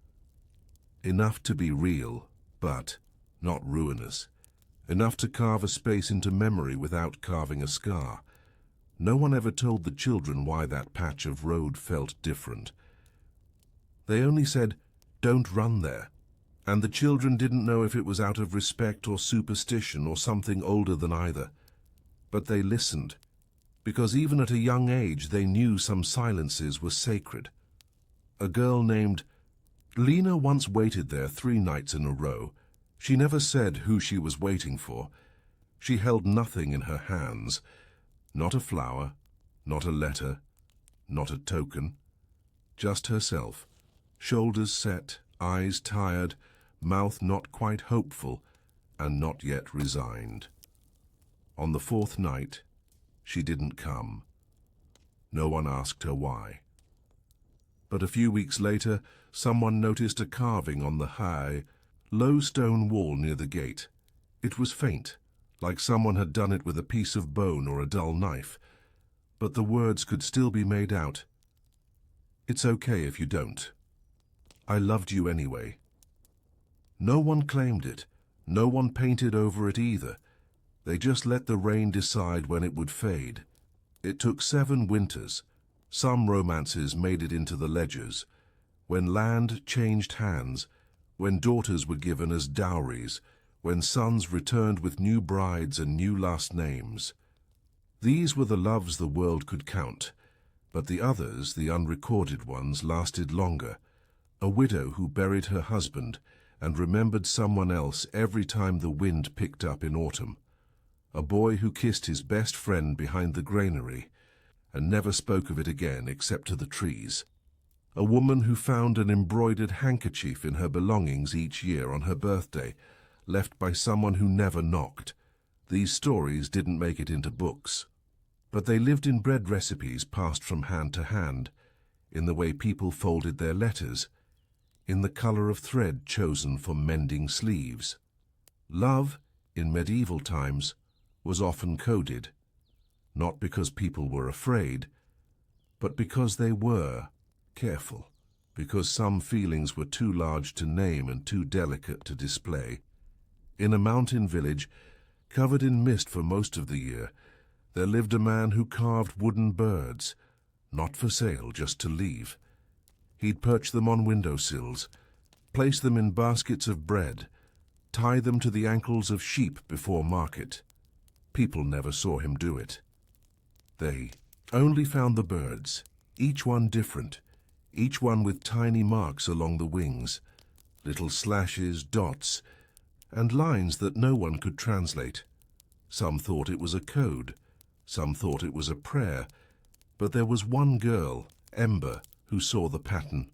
A: Enough to be real, but not ruinous. Enough to carve a space into memory without carving a scar. No one ever told the children why that patch of road felt different. They only said, "Don't run there." And the children didn't know if it was out of respect or superstition or something older than either. But they listened, because even at a young age they knew some silences were sacred. A girl named Lena once waited there 3 nights in a row. She never said who she was waiting for. She held nothing in her hands. Not a flower, not a letter, not a token. Just herself. Shoulders set, eyes tired, mouth not quite hopeful, and not yet resigned. On the 4th night, she didn't come. No one asked her why. But a few weeks later, someone noticed a carving on the high, low stone wall near the gate. It was faint, like someone had done it with a piece of bone or a dull knife, but the words could still be made out. "It's okay if you don't. I loved you anyway." No one claimed it. No one painted over it either. They just let the rain decide when it would fade. It took 7 winters. Some romances made it into the ledgers. When land changed hands, when daughters were given as dowries, when sons returned with new brides and new last names. These were the loves the world could count, but the others, the unrecorded ones, lasted longer. A widow who buried her husband and remembered someone else every time the wind picked up in autumn. A boy who kissed his best friend behind the granary and never spoke of it again except to the trees. A woman who found an embroidered handkerchief in her belongings each year on her birthday, left by someone who never knocked. These stories didn't make it into books, but they lived in bread recipes passed from hand to hand, in the way people folded their letters, in the color of thread chosen for mending sleeves. Love, in medieval times, was often coded, not because people were afraid, but because they were careful, because some feelings were too large to name and too delicate to display. In a mountain village, covered in mist for most of the year, there lived a man who carved wooden birds, not for sale, just to leave. He'd perch them on windowsills, place them in baskets of bread, tie them to the ankles of sheep before market. People never saw him do it. They only found the birds, each one different, each one with tiny marks along the wings. little slashes, dots, and lines that no one could translate. Some thought it was a code, some thought it was a prayer, but there was one girl, Ember, who saw the pattern.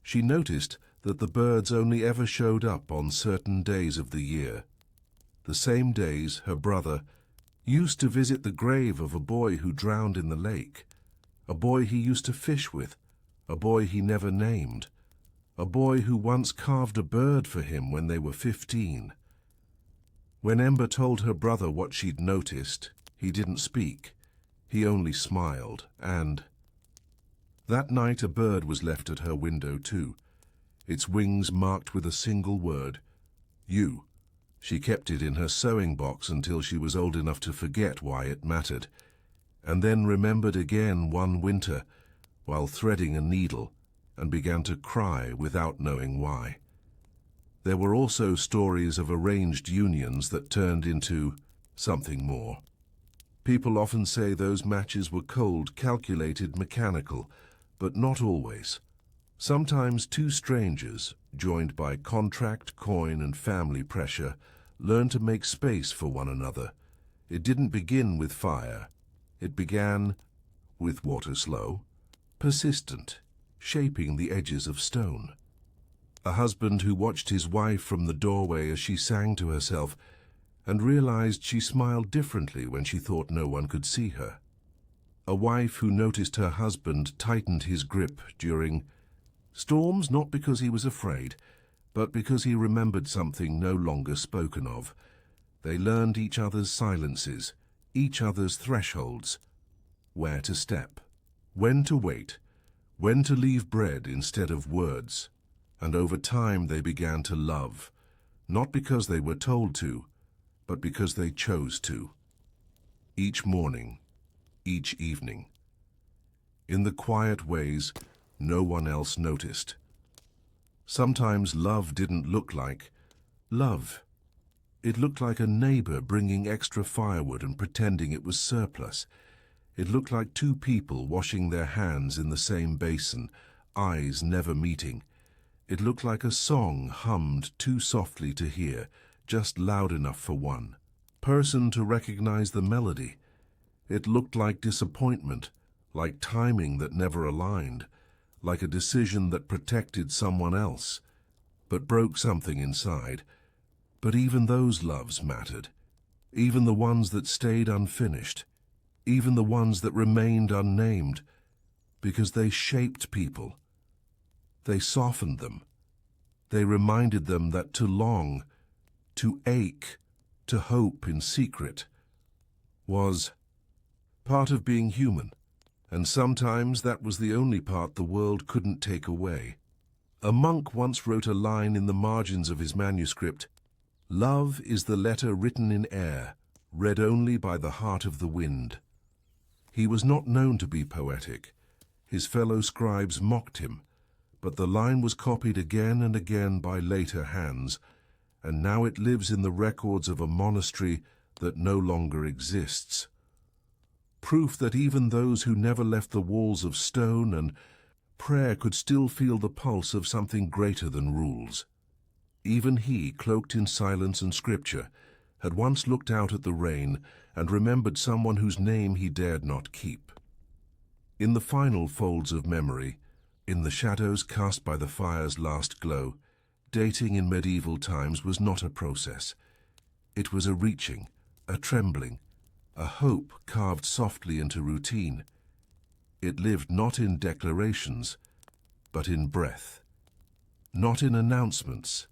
A: She noticed that the birds only ever showed up on certain days of the year. The same days her brother used to visit the grave of a boy who drowned in the lake, a boy he used to fish with, a boy he never named, a boy who once carved a bird for him when they were 15. When Ember told her brother what she'd noticed, he didn't speak. He only smiled, and that night a bird was left at her window too, its wings marked with a single word, you. She kept it in her sewing box until she was old enough to forget why it mattered, and then remembered again one winter while threading a needle and began to cry without knowing why. There were also stories of arranged unions that turned into something more. People often say those matches were cold, calculated, mechanical, but not always. Sometimes two strangers, joined by contract, coin, and family pressure, learn to make space for one another. It didn't begin with fire. It began with water slow, persistent, shaping the edges of stone. A husband who watched his wife from the doorway as she sang to herself and realized she smiled differently when she thought no one could see her. A wife who noticed her husband tightened his grip during storms, not because he was afraid, but because he remembered something no longer spoken of. They learned each other's silences, each other's thresholds, where to step, when to wait, when to leave bread instead of words. And over time they began to love, not because they were told to, but because they chose to. Each morning, each evening. In the quiet ways no one else noticed. Sometimes love didn't look like love. It looked like a neighbor bringing extra firewood and pretending it was surplus. It looked like two people washing their hands in the same basin, eyes never meeting. It looked like a song hummed too softly to hear, just loud enough for one person to recognize the melody. It looked like disappointment, like timing that never aligned, like a decision that protected someone else, but broke something inside. But even those loves mattered, even the ones that stayed unfinished, even the ones that remained unnamed, because they shaped people. They softened them. They reminded them that to long, to ache, to hope in secret was part of being human, and sometimes that was the only part the world couldn't take away. A monk once wrote a line in the margins of his manuscript, "Love is the letter written in air, read only by the heart of the wind." He was not known to be poetic. His fellow scribes mocked him, but the line was copied again and again by later hands, and now it lives in the records of a monastery that no longer exists. Proof that even those who never left the walls of stone and prayer could still feel the pulse of something greater than rules. Even he, cloaked in silence and scripture, had once looked out at the rain and remembered someone whose name he dared not keep. In the final folds of memory, in the shadows cast by the fire's last glow, dating in medieval times was not a process. It was a reaching, a trembling, a hope carved softly into routine. It lived not in declarations, but in breath. Not in announcements,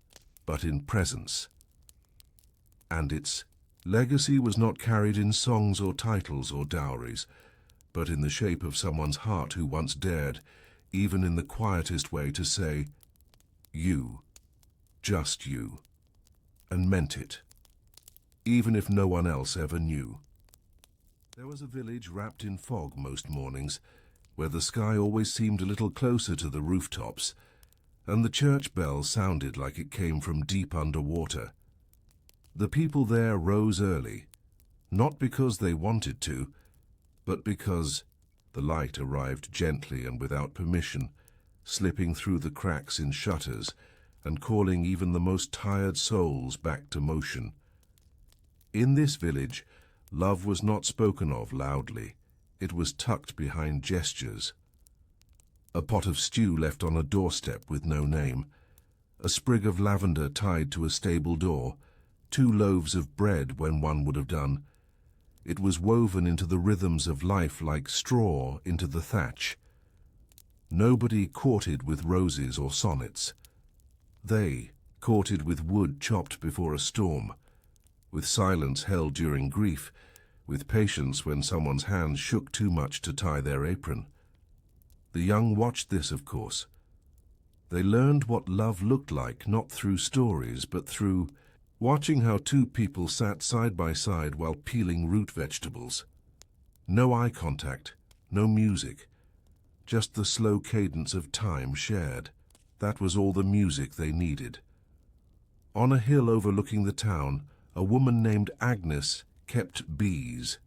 A: but in presence. And its legacy was not carried in songs or titles or dowries, but in the shape of someone's heart who once dared, even in the quietest way, to say, "You, just you," and meant it, even if no one else ever knew. There was a village wrapped in fog most mornings, where the sky always seemed a little closer to the rooftops, and the church bell sounded like it came from deep underwater. The people there rose early, not because they wanted to, but because the light arrived gently and without permission, slipping through the cracks in shutters, and calling even the most tired souls back to motion. In this village, love was not spoken of loudly. It was tucked behind gestures. A pot of stew left on a doorstep with no name, a sprig of lavender tied to a stable door, 2 loaves of bread when one would have done. It was woven into the rhythms of life like straw into the thatch. Nobody courted with roses or sonnets. They courted with wood chopped before a storm, with silence held during grief, with patience when someone's hands shook too much to tie their apron. The young watched this, of course. They learned what love looked like, not through stories, but through watching how 2 people sat side by side while peeling root vegetables. No eye contact, no music, just the slow cadence of time shared. That was all the music they needed. On a hill overlooking the town, a woman named Agnes kept bees.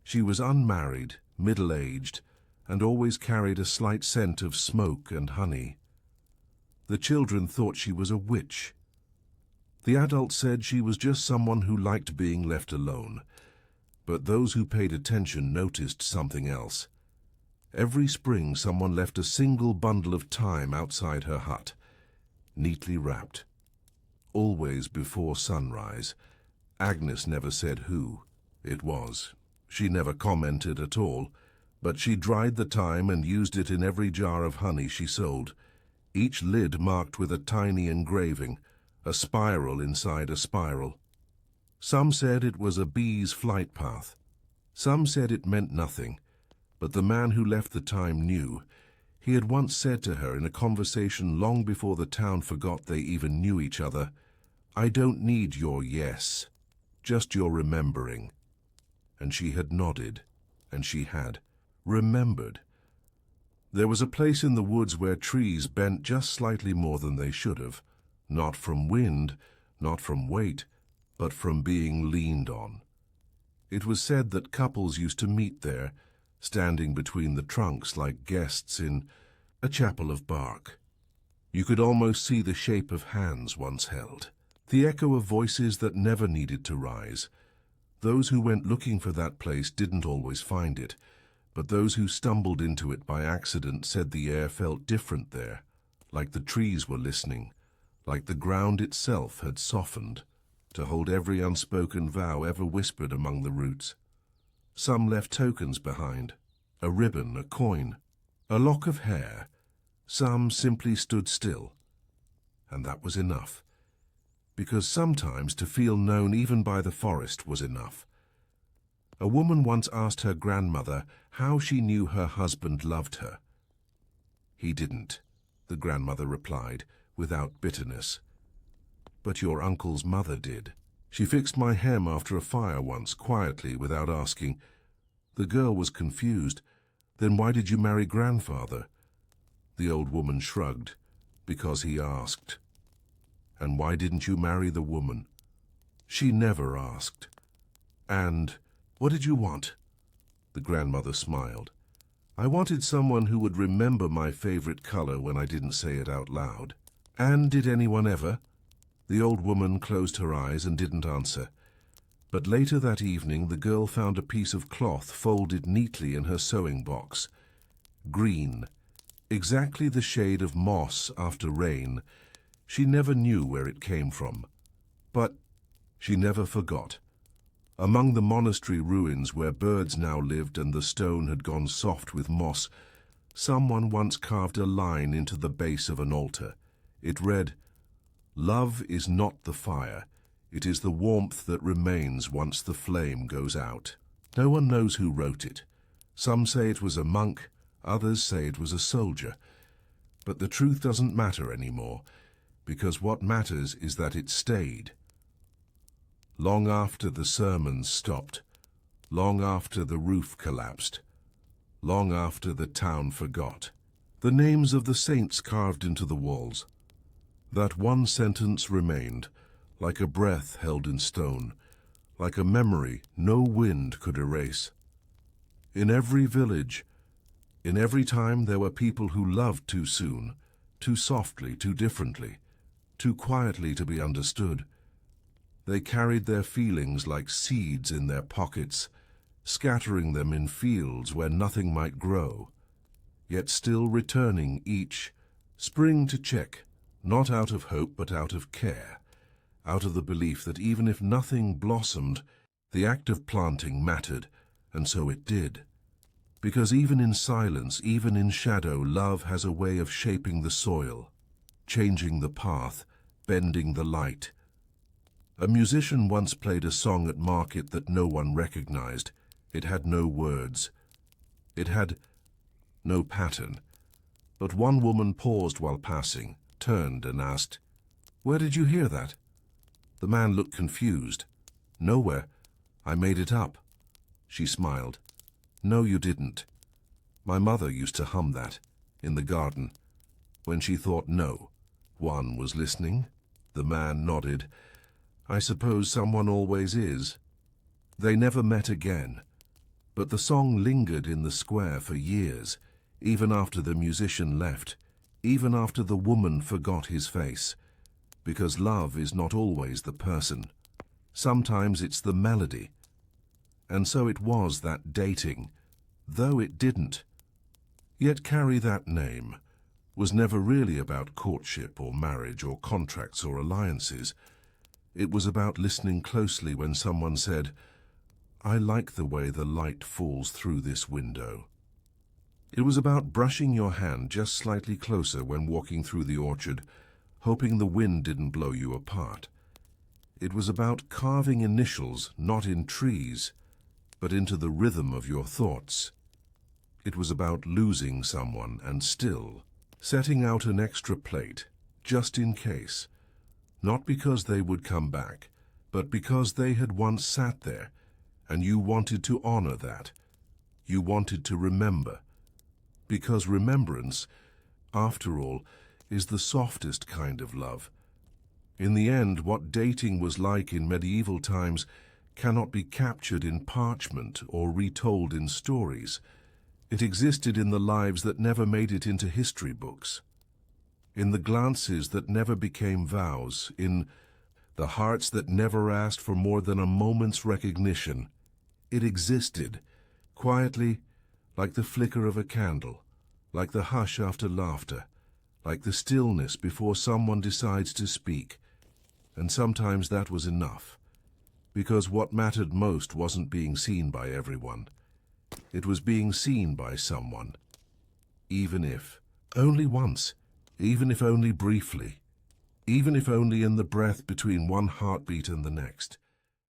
A: She was unmarried, middle-aged, and always carried a slight scent of smoke and honey. The children thought she was a witch. The adults said she was just someone who liked being left alone. But those who paid attention noticed something else. Every spring someone left a single bundle of thyme outside her hut, neatly wrapped. Always before sunrise. Agnes never said who it was. She never commented at all, but she dried the thyme and used it in every jar of honey she sold, each lid marked with a tiny engraving, a spiral inside a spiral. Some said it was a bee's flight path. Some said it meant nothing, but the man who left the thyme knew. He had once said to her in a conversation long before the town forgot they even knew each other, "I don't need your yes, just your remembering." And she had nodded, and she had remembered. There was a place in the woods where trees bent just slightly more than they should have, not from wind, not from weight, but from being leaned on. It was said that couples used to meet there, standing between the trunks like guests in a chapel of bark. You could almost see the shape of hands once held, the echo of voices that never needed to rise. Those who went looking for that place didn't always find it, but those who stumbled into it by accident said the air felt different there, like the trees were listening, like the ground itself had softened to hold every unspoken vow ever whispered among the roots. Some left tokens behind, a ribbon, a coin, a lock of hair. Some simply stood still, and that was enough, because sometimes to feel known even by the forest was enough. A woman once asked her grandmother how she knew her husband loved her. "He didn't," the grandmother replied, without bitterness. "But your uncle's mother did. She fixed my hem after a fire once, quietly, without asking." The girl was confused. "Then why did you marry grandfather?" The old woman shrugged. "Because he asked." "And why didn't you marry the woman?" "She never asked." "And what did you want?" The grandmother smiled. "I wanted someone who would remember my favorite color when I didn't say it out loud." "And did anyone ever?" The old woman closed her eyes and didn't answer. But later that evening the girl found a piece of cloth folded neatly in her sewing box. Green, exactly the shade of moss after rain. She never knew where it came from. But she never forgot. Among the monastery ruins where birds now lived and the stone had gone soft with moss, someone once carved a line into the base of an altar. It read, "Love is not the fire. It is the warmth that remains once the flame goes out." No one knows who wrote it. Some say it was a monk, others say it was a soldier. But the truth doesn't matter anymore, because what matters is that it stayed. Long after the sermons stopped, long after the roof collapsed, long after the town forgot, the names of the saints carved into the walls. That one sentence remained, like a breath held in stone, like a memory no wind could erase. In every village, in every time there were people who loved too soon, too softly, too differently. too quietly to be understood. They carried their feelings like seeds in their pockets, scattering them in fields where nothing might grow, yet still returning each spring to check, not out of hope but out of care, out of the belief that even if nothing blossomed, the act of planting mattered, and so it did. Because even in silence, even in shadow, love has a way of shaping the soil, changing the path, bending the light. A musician once played a song at market that no one recognized. It had no words. It had no pattern. But one woman paused while passing, turned and asked, "Where did you hear that?" The man looked confused. "Nowhere. I made it up." She smiled. "No, you didn't. My mother used to hum that, in the garden, when she thought no one was listening." The man nodded. "I suppose someone always is." They never met again, but the song lingered in the square for years, even after the musician left, even after the woman forgot his face, because love is not always the person. Sometimes it's the melody. And so it was that dating, though it didn't yet carry that name, was never really about courtship or marriage or contracts or alliances. It was about listening closely when someone said, "I like the way the light falls through this window." It was about brushing your hand just slightly closer when walking through the orchard, hoping the wind didn't blow you apart. It was about carving initials not in trees, but into the rhythm of your thoughts. It was about losing someone and still setting out an extra plate, just in case, not because they would come back, but because they had once sat there, and you wanted to honor that. You wanted to remember, because remembrance, after all, is the softest kind of love. In the end, what dating was like in medieval times cannot be captured in parchment or retold in stories. It existed in the lives that never made it into history books, in the glances that never became vows, in the hearts that never asked for more than a moment's recognition. It existed, quietly, like the flicker of a candle, like the hush after laughter, like the stillness before someone decides to speak. And sometimes that was enough, because what mattered most wasn't being seen by everyone. It was being seen by someone, even if only once, even if only briefly, even if only in the breath between one heartbeat and the next.